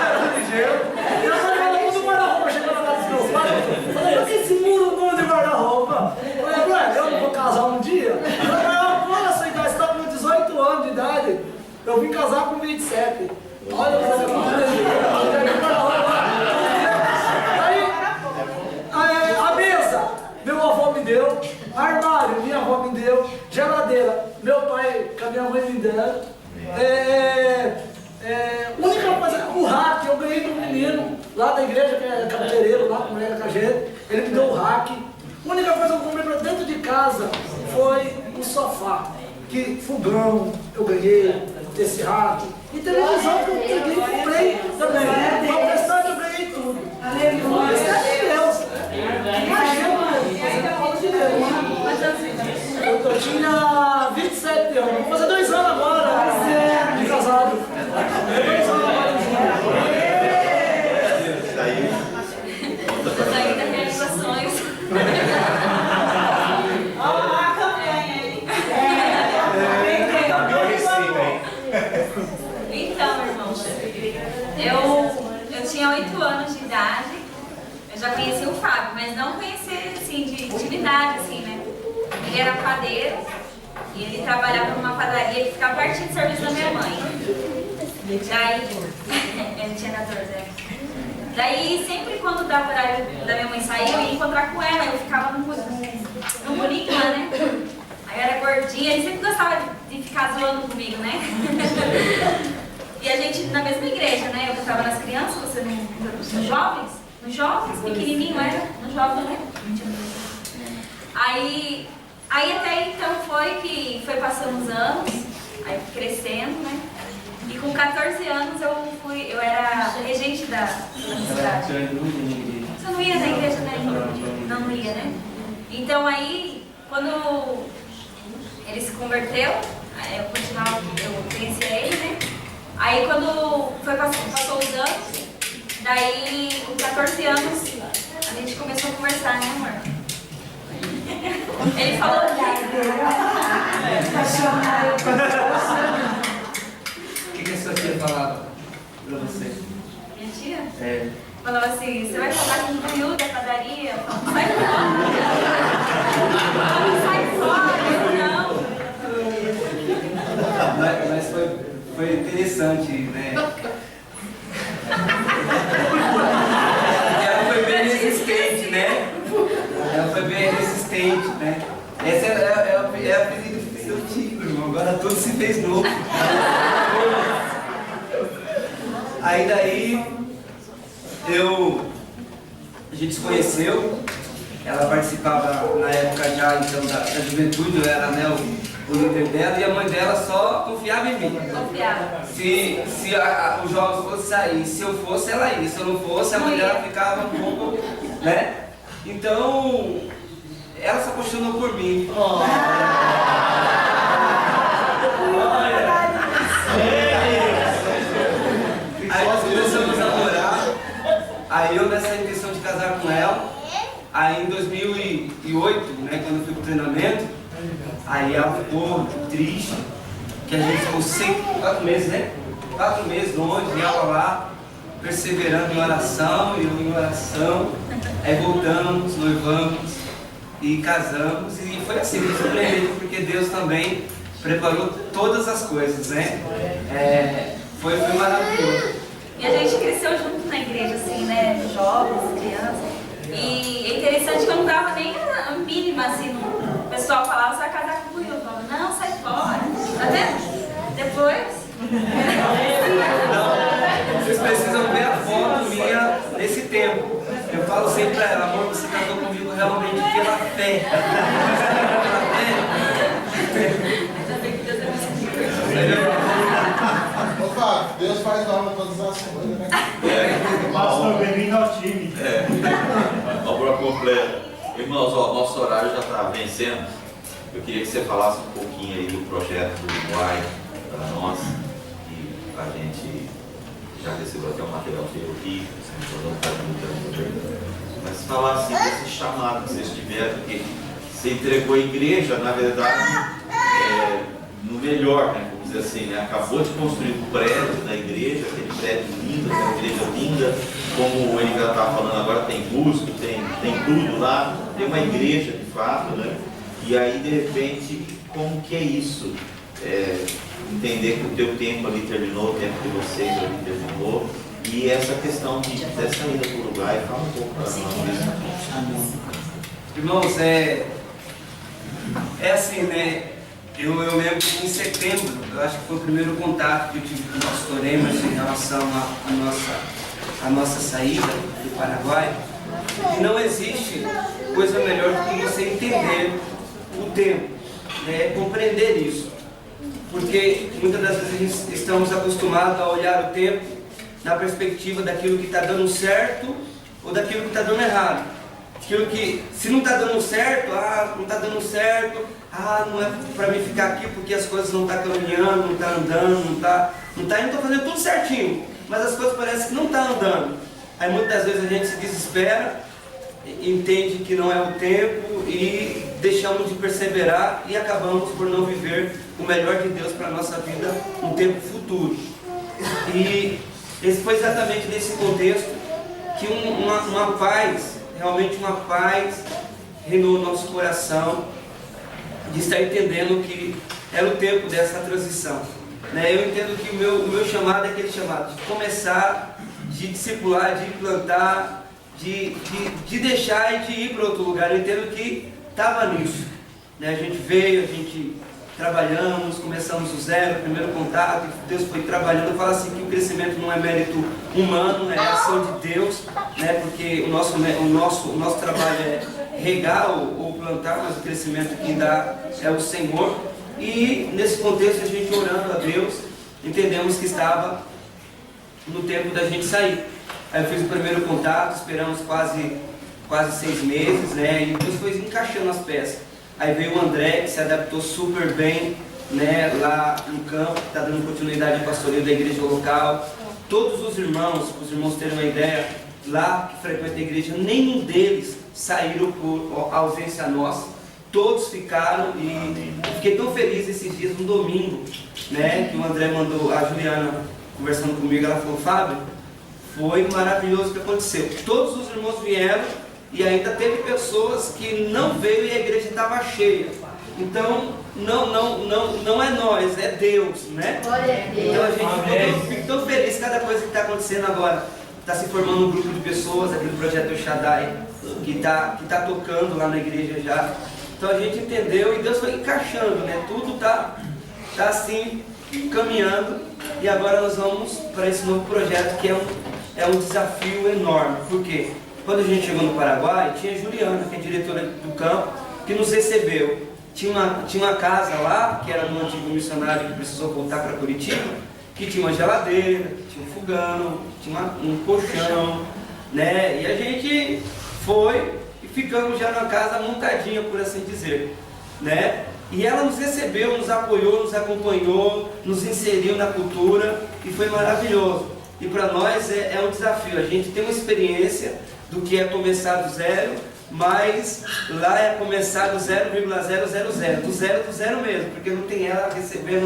era ligeiro. E eu falei, todo guarda-roupa chegando na casa dos meus pais. Eu falei, por que esse muro não de guarda-roupa? Eu falei, ué, eu não vou casar um dia? Eu falei, mas a sua idade, você tá com 18 anos de idade. Eu vim casar com 27. Olha, aí, a mesa, meu avô me deu. Armário, minha avó me deu. Geladeira, meu pai com a minha mãe me deram. Única coisa, o rack, eu ganhei de um menino lá da igreja, que é cabeleireiro, lá com a gente. Ele me deu o rack. A única coisa que eu comprei para dentro de casa foi um sofá. Que fogão eu ganhei, esse rack. E televisão que eu peguei e comprei também. Uma prestagem eu ganhei tudo. Aleluia. Isso é de Deus. Imagina, de Deus. Eu tinha 27 anos. Vou fazer 2 anos agora de casado. 2 anos agora de Saí das realizações. A campanha aí. Então, irmãos, eu tinha 8 anos de idade. Eu já conheci o Fábio, mas não conheci assim de intimidade, assim, né? Ele era padeiro e ele trabalhava numa padaria que ficava pertinho do serviço da minha mãe. Daí, ele tinha 14 anos. Daí, sempre quando dava horário da minha mãe sair, eu ia encontrar com ela, eu ficava no murinho lá, né? Aí eu era gordinha, ele sempre gostava de ficar zoando comigo, né? E a gente na mesma igreja, né? Eu cantava nas crianças, você nos jovens. Nos jovens, pequenininho era, no jovem, né? Aí até então foi passando os anos, aí crescendo, né? E com 14 anos eu era regente da cidade. Você não ia na igreja, né? Não ia, né? Então aí, quando ele se converteu, eu conheci ele, né? Aí quando passou os anos, daí com 14 anos a gente começou a conversar, né, amor? Ele falou O que a senhora tinha falado pra você? Falava assim, você vai falar com o Buiú da padaria? Eu falo, sai fora, eu não. Mas foi interessante, né? Ela foi bem resistente, né? Ela foi bem resistente, né? Essa é a apelido que eu tive, irmão. Agora tudo se fez novo. Aí daí a gente se conheceu, ela participava na época já então da juventude, eu era, né, o líder dela, e a mãe dela só confiava em mim. Confiava. Se os jogos fossem sair, se eu fosse, ela ia, se eu não fosse, a mãe dela ficava um pouco, né? Então, ela se apaixonou por mim. Aí nós começamos a namorar, aí eu nessa intenção de casar com ela, aí em 2008, né, quando eu fui pro treinamento, aí ela ficou triste, que a gente ficou 4 meses, né? 4 meses longe, e ela lá, perseverando em oração, e eu em oração, aí voltamos, noivamos e casamos, e foi assim, muito surpreendente, porque Deus também preparou todas as coisas, né? Foi maravilhoso. E a gente cresceu junto na igreja, assim, né? Jovens, crianças. E é interessante que eu não dava nem a mínima, assim, o pessoal falava, você vai casar com o Buiú. Eu falava, não, sai fora. Tá vendo? Depois... Não, vocês precisam ver a foto minha nesse tempo. Eu falo sempre pra ela, amor, você casou comigo realmente pela fé. Ô Fábio, Deus faz nova todas as coisas, né? Pastor, bem-vindo ao time. Obra completa. Irmãos, nosso horário já está vencendo. Eu queria que você falasse um pouquinho aí do projeto do Uruguai para nós. E a gente já recebeu até um material aqui, mas falar assim desse chamado que vocês tiveram, porque você entregou a igreja, na verdade, no melhor, né? Vamos dizer assim, né? Acabou de construir o prédio da igreja, aquele prédio lindo, aquela igreja linda, como ele já está falando agora, tem música, tem tudo lá, tem uma igreja de fato, né? E aí de repente, como que é isso? Entender que o teu tempo ali terminou, o tempo de vocês ali terminou, e essa questão dessa ida para o Uruguai, fala um pouco para nós disso. Irmãos, assim, né? Eu lembro que em setembro, eu acho que foi o primeiro contato que eu tive com o pastor Emerson em relação à nossa saída do Paraguai. E não existe coisa melhor do que você entender o tempo, né? Compreender isso. Porque muitas das vezes estamos acostumados a olhar o tempo na perspectiva daquilo que está dando certo ou daquilo que está dando errado. Aquilo que, se não está dando certo, não está dando certo, não é para mim ficar aqui porque as coisas não estão caminhando, não está andando, não está indo, estou fazendo tudo certinho, mas as coisas parecem que não estão andando. Aí muitas das vezes a gente se desespera, entende que não é o tempo e deixamos de perseverar e acabamos por não viver o melhor de Deus para a nossa vida no tempo futuro. E esse foi exatamente nesse contexto que uma paz, realmente uma paz, reinou no nosso coração, de estar entendendo que era o tempo dessa transição. Eu entendo que o meu chamado é aquele chamado de começar, de discipular, de implantar, de deixar e de ir para outro lugar. Eu entendo que estava nisso. A gente veio, a gente trabalhamos, começamos do zero, primeiro contato, Deus foi trabalhando. Eu falo assim que o crescimento não é mérito humano, é ação de Deus, porque o nosso trabalho é regar ou plantar, mas o crescimento que dá é o Senhor. E nesse contexto a gente orando a Deus, entendemos que estava no tempo da gente sair. Aí eu fiz o primeiro contato, esperamos quase 6 meses, e Deus foi encaixando as peças. Aí veio o André, que se adaptou super bem, lá no campo, está dando continuidade ao pastoreio da igreja local. Todos os irmãos terem uma ideia, lá que frequentam a igreja, nenhum deles saíram por ausência nossa. Todos ficaram e fiquei tão feliz esses dias, no domingo, que o André mandou, a Juliana conversando comigo, ela falou, Fábio, foi maravilhoso o que aconteceu. Todos os irmãos vieram e ainda teve pessoas que não veio e a igreja estava cheia. Então, não é nós, é Deus, né? Então a gente fica tão feliz cada coisa que está acontecendo agora. Está se formando um grupo de pessoas, aquele projeto El Shaddai, que tá tocando lá na igreja já. Então a gente entendeu e Deus foi encaixando, né? Tudo tá assim, caminhando. E agora nós vamos para esse novo projeto que é um desafio enorme. Por quê? Quando a gente chegou no Paraguai, tinha a Juliana, que é diretora do campo, que nos recebeu. Tinha uma casa lá, que era de um antigo missionário que precisou voltar para Curitiba, que tinha uma geladeira, que tinha um fogão, tinha um colchão, né? E a gente foi e ficamos já na casa montadinha, por assim dizer, né? E ela nos recebeu, nos apoiou, nos acompanhou, nos inseriu na cultura e foi maravilhoso. E para nós é um desafio, a gente tem uma experiência do que é começar do zero, mas lá é começar do 0,000, do zero mesmo, porque não tem ela a receber,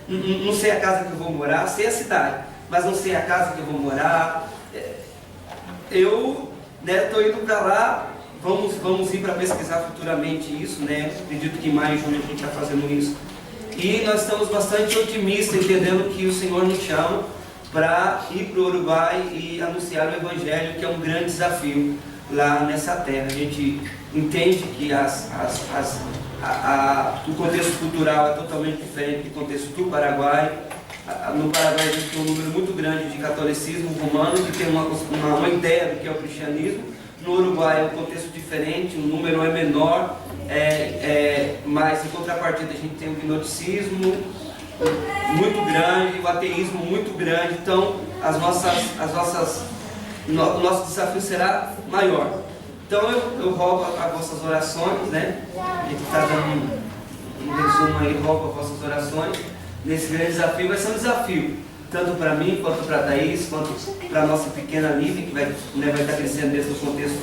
não sei a casa que eu vou morar, sei a cidade, mas não sei a casa que eu vou morar. Eu estou indo para lá, vamos ir para pesquisar futuramente isso, né? Acredito que em maio e junho a gente está fazendo isso. E nós estamos bastante otimistas, entendendo que o Senhor nos chama para ir para o Uruguai e anunciar o Evangelho, que é um grande desafio lá nessa terra. A gente entende que o contexto cultural é totalmente diferente do contexto do Paraguai. No Paraguai a gente tem um número muito grande de catolicismo romano, que tem uma ideia do que é o cristianismo. No Uruguai é um contexto diferente, o número é menor, mas em contrapartida a gente tem o gnosticismo muito grande, o ateísmo muito grande. Então o nosso desafio será maior. Então eu rogo as vossas orações, né? A gente está dando um resumo aí, rogo as vossas orações nesse grande desafio. Vai ser um desafio, tanto para mim, quanto para a Thaís, quanto para a nossa pequena Lívia, que vai estar crescendo dentro do contexto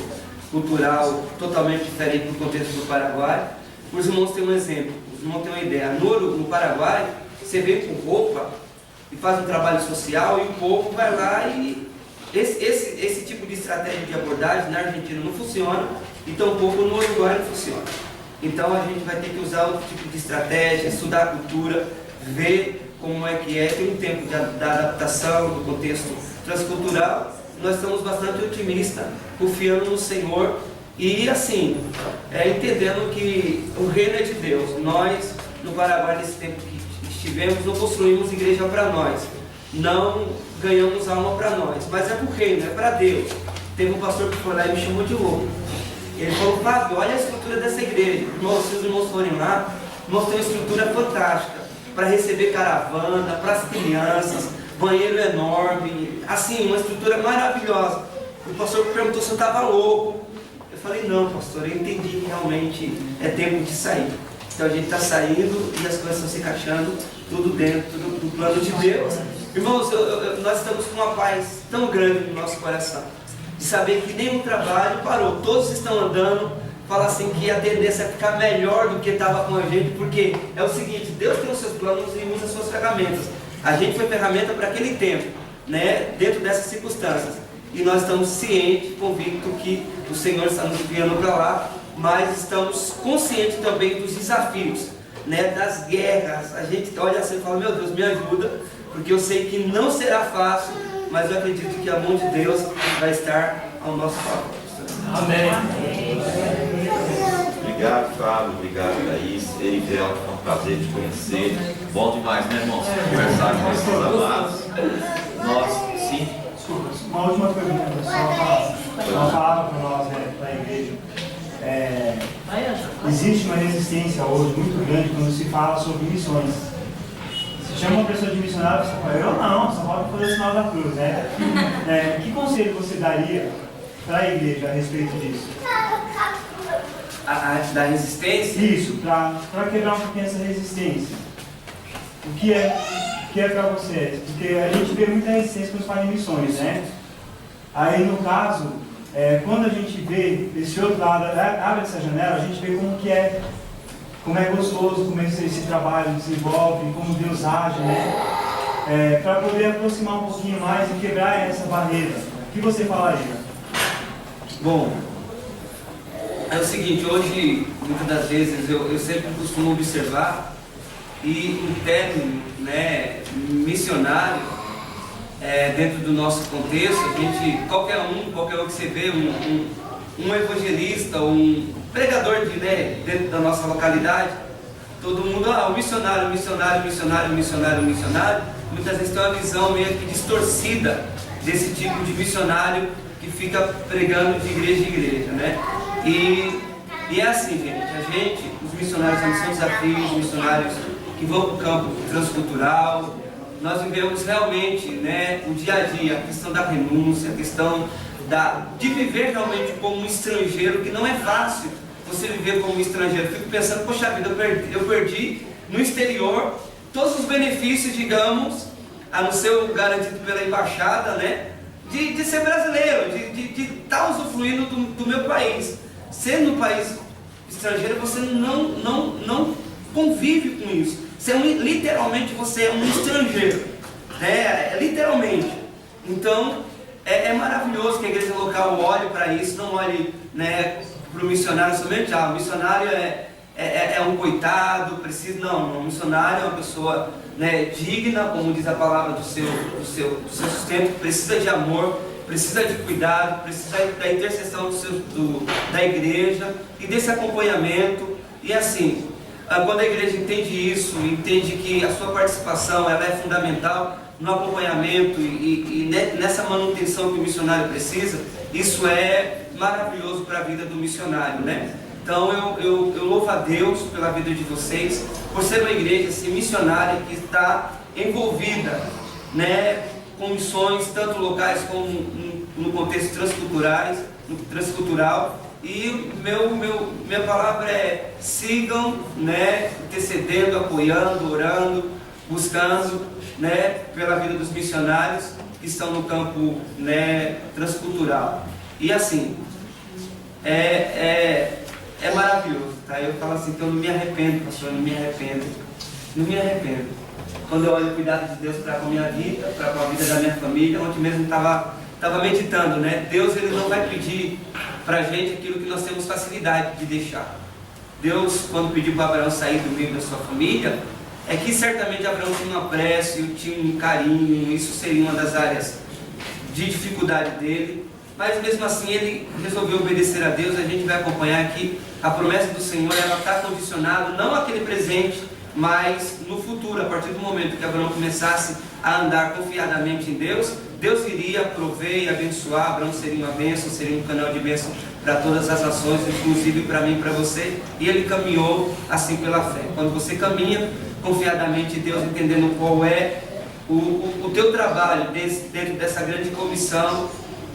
cultural totalmente diferente do contexto do Paraguai. Os irmãos têm um exemplo, os irmãos têm uma ideia. No Paraguai, você vem com roupa e faz um trabalho social e o povo vai lá e... Esse tipo de estratégia de abordagem na Argentina não funciona e tampouco no Uruguai não funciona. Então a gente vai ter que usar outro tipo de estratégia, estudar a cultura, ver como é que é, tem um tempo da adaptação do contexto transcultural. Nós estamos bastante otimistas, confiando no Senhor e assim, entendendo que o reino é de Deus. Nós, no Paraguai, nesse tempo que estivemos, não construímos igreja para nós, não ganhamos alma para nós, mas é para o reino, é para Deus. Teve um pastor que foi lá e me chamou de louco. Ele falou: Fábio, olha a estrutura dessa igreja. Irmãos, se os irmãos forem lá, nós temos uma estrutura fantástica para receber caravana, para as crianças, banheiro enorme, assim, uma estrutura maravilhosa. O pastor perguntou se eu estava louco. Eu falei: não, pastor, eu entendi que realmente é tempo de sair. Então a gente está saindo e as coisas estão se encaixando tudo dentro do plano de Deus. Irmãos, nós estamos com uma paz tão grande no nosso coração, de saber que nenhum trabalho parou, todos estão andando. Fala assim que a tendência é ficar melhor do que estava com a gente, porque é o seguinte: Deus tem os seus planos e usa as suas ferramentas. A gente foi ferramenta para aquele tempo, né, dentro dessas circunstâncias, e nós estamos cientes, convictos que o Senhor está nos enviando para lá, mas estamos conscientes também dos desafios, né, das guerras. A gente olha assim e fala: meu Deus, me ajuda, porque eu sei que não será fácil, mas eu acredito que a mão de Deus vai estar ao nosso favor. Amém. Obrigado, Fábio. Obrigado, Thaís. Erivelto, foi um prazer te conhecer. Bom demais, né, irmãos? Conversar com esses amados. Nós, sim. Desculpa, uma última pergunta. Só falava para nós, né, para a igreja. Existe uma resistência hoje muito grande quando se fala sobre missões. Se chama uma pessoa de missionário, você fala: eu não, só pode fazer o sinal da cruz, né? Que conselho você daria para a igreja a respeito disso? A arte da resistência? Isso, para quebrar um pouquinho essa resistência. O que é para vocês? Porque a gente vê muita resistência quando fala em missões, né? Aí no caso, quando a gente vê esse outro lado, abre essa janela, a gente vê como é gostoso, como esse trabalho desenvolve, como Deus age, né? para poder aproximar um pouquinho mais e quebrar essa barreira? O que você falaria? Bom, é o seguinte, hoje, muitas das vezes, eu sempre costumo observar e um término, né, missionário, dentro do nosso contexto, a gente, qualquer um que você vê, um evangelista, um pregador dentro da nossa localidade, todo mundo, o missionário, muitas vezes tem uma visão meio que distorcida desse tipo de missionário que fica pregando de igreja em igreja, né? E é assim, gente, os missionários são desafios, missionários que vão para o campo transcultural. Nós vivemos realmente, né, o dia a dia, a questão da renúncia, a questão de viver realmente como um estrangeiro, que não é fácil você viver como um estrangeiro. Eu fico pensando, poxa vida, eu perdi no exterior todos os benefícios, digamos, a não ser o garantido pela embaixada, né, de ser brasileiro, de estar usufruindo do meu país. Sendo um país estrangeiro, você não convive com isso. Literalmente você é um estrangeiro, né? Literalmente. Então é maravilhoso que a igreja local olhe para isso, não olhe, né, para o missionário somente. O missionário é um coitado, precisa. Não, o missionário é uma pessoa, né, digna, como diz a palavra do seu sustento, precisa de amor, precisa de cuidado, precisa da intercessão da igreja e desse acompanhamento. E assim, quando a igreja entende isso, entende que a sua participação ela é fundamental no acompanhamento e nessa manutenção que o missionário precisa, isso é maravilhoso para a vida do missionário, né? Então eu louvo a Deus pela vida de vocês, por ser uma igreja assim, missionária que está envolvida, né, com missões tanto locais como no contexto transcultural. E minha palavra é: sigam, né, intercedendo, apoiando, orando, buscando, né, pela vida dos missionários que estão no campo, né, transcultural. E assim, é maravilhoso, tá? Eu falo assim que eu não me arrependo, pastor, eu não me arrependo. Quando eu olho o cuidado de Deus para com a minha vida, para com a vida da minha família, ontem mesmo estava meditando, né? Deus, ele não vai pedir para a gente aquilo que nós temos facilidade de deixar. Deus, quando pediu para Abraão sair do meio da sua família, é que certamente Abraão tinha um apreço, tinha um carinho, isso seria uma das áreas de dificuldade dele, mas mesmo assim ele resolveu obedecer a Deus. A gente vai acompanhar que a promessa do Senhor, ela está condicionada não àquele presente, mas no futuro, a partir do momento que Abraão começasse a andar confiadamente em Deus, Deus iria prover e abençoar. Abraão seria uma bênção, seria um canal de bênção para todas as nações, inclusive para mim e para você. E ele caminhou assim pela fé. Quando você caminha confiadamente em Deus, entendendo qual é o teu trabalho dentro dessa grande comissão,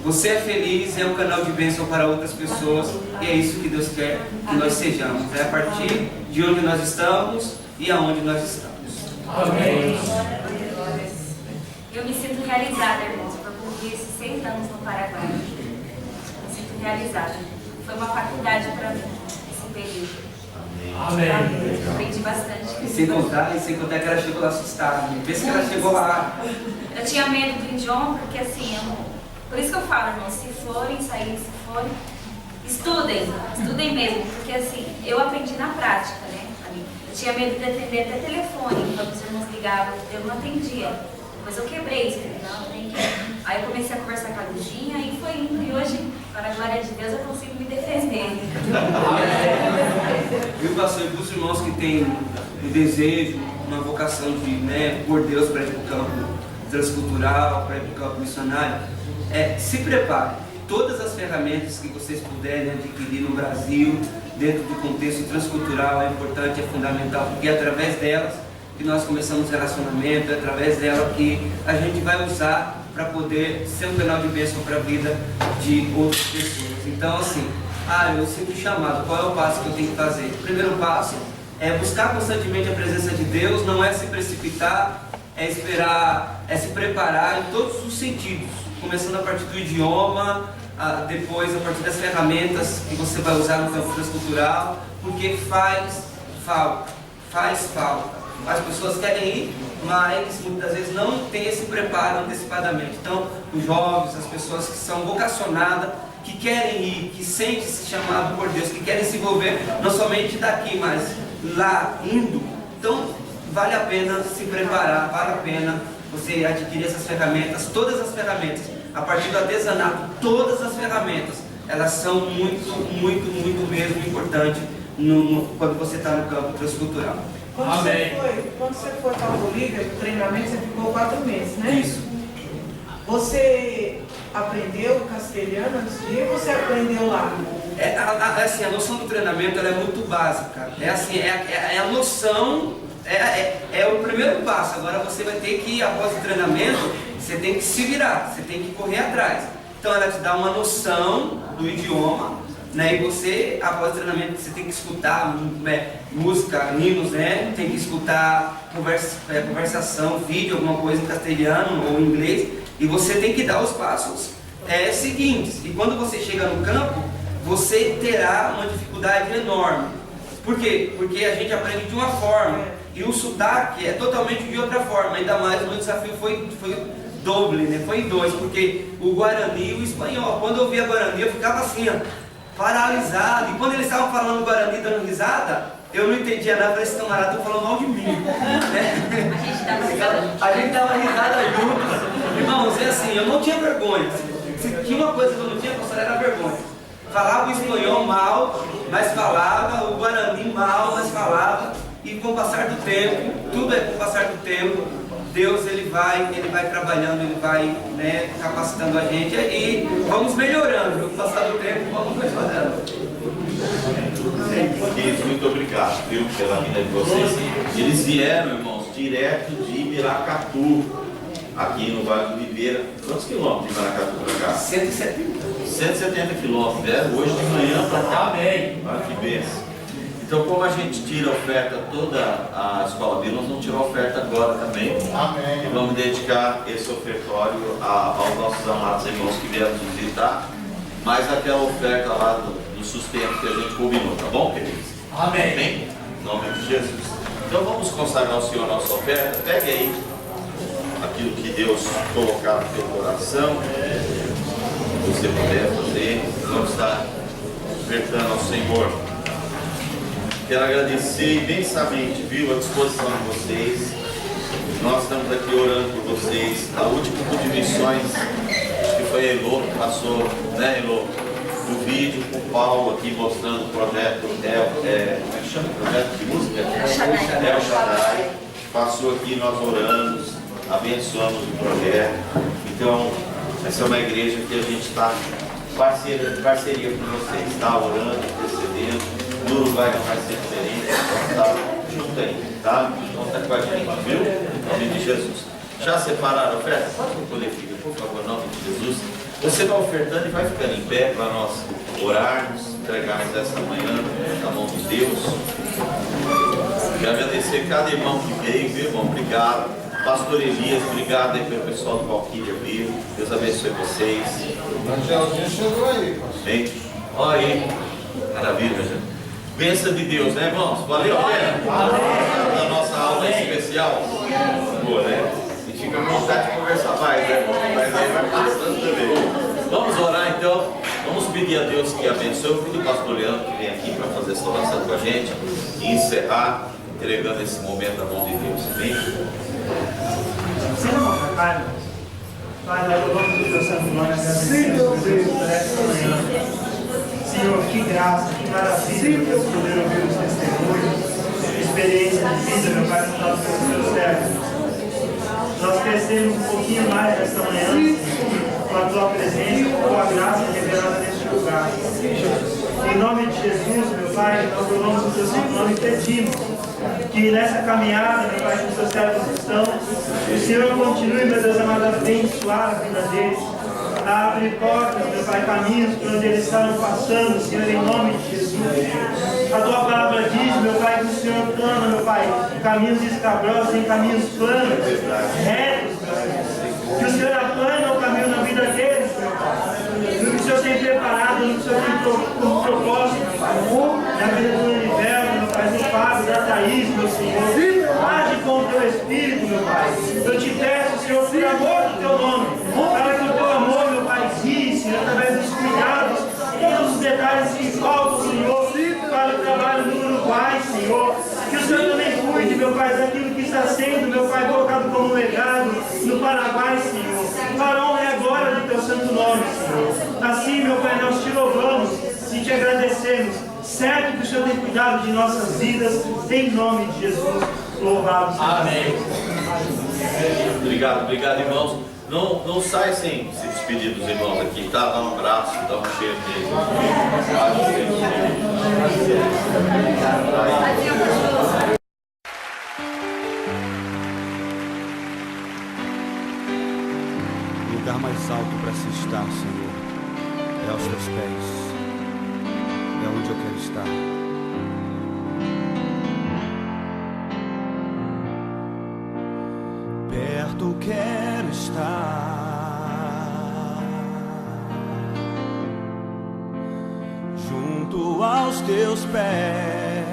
você é feliz, é um canal de bênção para outras pessoas, e é isso que Deus quer que nós sejamos. É a partir de onde nós estamos e aonde nós estamos. Amém. Eu me sinto realizada, irmãos, por cumprir esses 6 anos no Paraguai. Me sinto realizada. Foi uma faculdade para mim, esse período. Amém. Aprendi bastante. E sem contar que ela chegou lá assustada. Vê se ela chegou lá. Eu tinha medo do idioma, porque assim, por isso que eu falo, irmãos, se forem sair, estudem mesmo, porque assim, eu aprendi na prática, né? Eu tinha medo de atender até telefone, quando os irmãos ligavam, eu não atendia. Depois eu quebrei isso, não, tem que. Aí eu comecei a conversar com a Luzinha e foi indo, e hoje, para a glória de Deus, eu consigo me defender. Viu, pastor, e para os irmãos que têm um desejo, uma vocação de, né, por Deus para ir para o campo transcultural, para ir para o campo missionário, se prepare. Todas as ferramentas que vocês puderem adquirir no Brasil, dentro do contexto transcultural, é importante, é fundamental, porque é através delas que nós começamos relacionamento, é através dela que a gente vai usar para poder ser um canal de bênção para a vida de outras pessoas. Então, assim, eu sinto chamado, qual é o passo que eu tenho que fazer? O primeiro passo é buscar constantemente a presença de Deus, não é se precipitar, é esperar, é se preparar em todos os sentidos, começando a partir do idioma, depois a partir das ferramentas que você vai usar no campo transcultural, porque faz falta. As pessoas querem ir, mas muitas vezes não tem esse preparo antecipadamente. Então, os jovens, as pessoas que são vocacionadas, que querem ir, que sentem esse chamado por Deus, que querem se envolver, não somente daqui, mas lá, indo. Então, vale a pena se preparar, vale a pena você adquirir essas ferramentas, todas as ferramentas, a partir do artesanato, todas as ferramentas, elas são muito mesmo importantes quando você está no campo transcultural. Quando você foi para a Bolívia, o treinamento, você ficou 4 meses, né? Isso. Você aprendeu castelhano antes de ir ou você aprendeu lá? Assim, a noção do treinamento ela é muito básica. É assim, é a noção, é o primeiro passo. Agora você vai ter que, após o treinamento, você tem que se virar, você tem que correr atrás. Então ela te dá uma noção do idioma, né? E você, após o treinamento, você tem que escutar música, hinos, né? Tem que escutar conversação, vídeo, alguma coisa em castelhano ou em inglês. E você tem que dar os passos seguintes. E quando você chega no campo, você terá uma dificuldade enorme. Por quê? Porque a gente aprende de uma forma e o sotaque é totalmente de outra forma. Ainda mais o meu desafio foi doble, né? Foi em 2, porque o Guarani e o espanhol. Quando eu ouvia Guarani, eu ficava assim, ó, paralisado. E quando eles estavam falando Guarani dando risada, eu não entendia nada, esse camarada estão falando mal de mim. Né? A gente dava risada juntos. Irmãos, é assim, eu não tinha vergonha. Se tinha uma coisa que eu não tinha, pastor, era vergonha. Falava o espanhol mal, mas falava, o Guarani mal, mas falava. E com o passar do tempo, tudo é com o passar do tempo, Deus ele vai trabalhando, ele vai, né, capacitando a gente e vamos melhorando. Com o passar do tempo, vamos melhorando. Muito obrigado, viu, pela vida de vocês. Eles vieram, irmãos, direto de Miracatu, aqui no Vale do Ribeira. Quantos quilômetros de Miracatu para cá? 170 quilômetros. Vieram hoje de manhã para cá. Amém. Olha que bênção. Então, como a gente tira a oferta toda a Escola Bíblica, nós vamos tirar a oferta agora também. Amém. E vamos dedicar esse ofertório aos nossos amados irmãos que vieram nos visitar, mais aquela oferta lá do sustento que a gente combinou, tá bom, queridos? Amém. Amém? Em nome de Jesus. Então vamos consagrar ao Senhor a nossa oferta. Pegue aí aquilo que Deus colocar no teu coração. Se você puder fazer, vamos estar ofertando ao Senhor. Quero agradecer imensamente, viu, a disposição de vocês. Nós estamos aqui orando por vocês. A última culto de missões, acho que foi a Elô que passou, né, Elô? O vídeo com o Paulo aqui mostrando o projeto, como é que chama o projeto de música? El Shaddai. Passou aqui, nós oramos, abençoamos o projeto. Então, essa é uma igreja que a gente está parceria com vocês, está orando, intercedendo. No Uruguai não vai ser diferente, então está junto aí, tá? Conta com a gente, viu? Em nome de Jesus. Já separaram a oferta? Pode recolher, filho, por favor, em nome de Jesus. Você vai ofertando e vai ficando em pé para nós orarmos, entregarmos essa manhã na mão de Deus. Quero agradecer cada irmão que veio, viu, irmão? Obrigado. Pastor Elias, obrigado aí pelo pessoal do Valquíria Vivo. Deus abençoe vocês. O Angelzinho chegou aí, pastor. Bem, olha aí. Maravilha, gente. Bênção de Deus, né, irmãos? Valeu a pena? A nossa aula especial. Boa, né? A gente fica com vontade de conversar mais, né? Mas aí vai passando também. Vamos orar então. Vamos pedir a Deus que abençoe o filho do pastor Leandro que vem aqui para fazer essa oração com a gente e encerrar entregando esse momento à mão de Deus. Amém? Você não vai para cá, irmãos? Pai, nós louvamos o teu santo nome, agradecemos por esta manhã. Senhor, que graça, que maravilha Deus poder ouvir os testemunhos, experiência de vida, meu Pai, no nosso teus servos. Nós crescemos um pouquinho mais nesta manhã com a tua presença, com a tua graça revelada neste lugar. Em nome de Jesus, meu Pai, nós louvamos o teu santo nome e pedimos que nessa caminhada, meu Pai, que os teus servos estão, o Senhor continue, meu Deus amado, a abençoar a vida deles. Abre portas, meu Pai, caminhos por onde eles estavam passando, Senhor, em nome de Jesus. A tua palavra diz, meu Pai, que o Senhor plana, meu Pai, caminhos escabrosos em caminhos planos, retos, meu Pai. Que o Senhor aplana o caminho na vida deles, meu Pai. No que o Senhor tem preparado, no que o Senhor tem como propósito, meu Pai. Na vida do Universo, meu Pai, do Fábio, da Thaís, meu Senhor. teu nome. Para que o teu amor, meu Pai, guie, Senhor, através dos cuidados, todos os detalhes que faltam, Senhor, para o trabalho no Uruguai, Senhor. Que o Senhor também cuide, meu Pai, daquilo que está sendo, meu Pai, colocado como legado no Paraguai, Senhor. Para a honra e a glória do teu santo nome, Senhor. Assim, meu Pai, nós te louvamos e te agradecemos. Certo que o Senhor tem cuidado de nossas vidas, em nome de Jesus. Louvado seja. Amém. Obrigado, irmãos. Não sai sem se despedir dos irmãos aqui, tá? Dá um abraço, dá um cheiro deles. O lugar mais alto para se estar, Senhor, é aos teus pés. É onde eu quero estar. Perto quero estar, junto aos teus pés.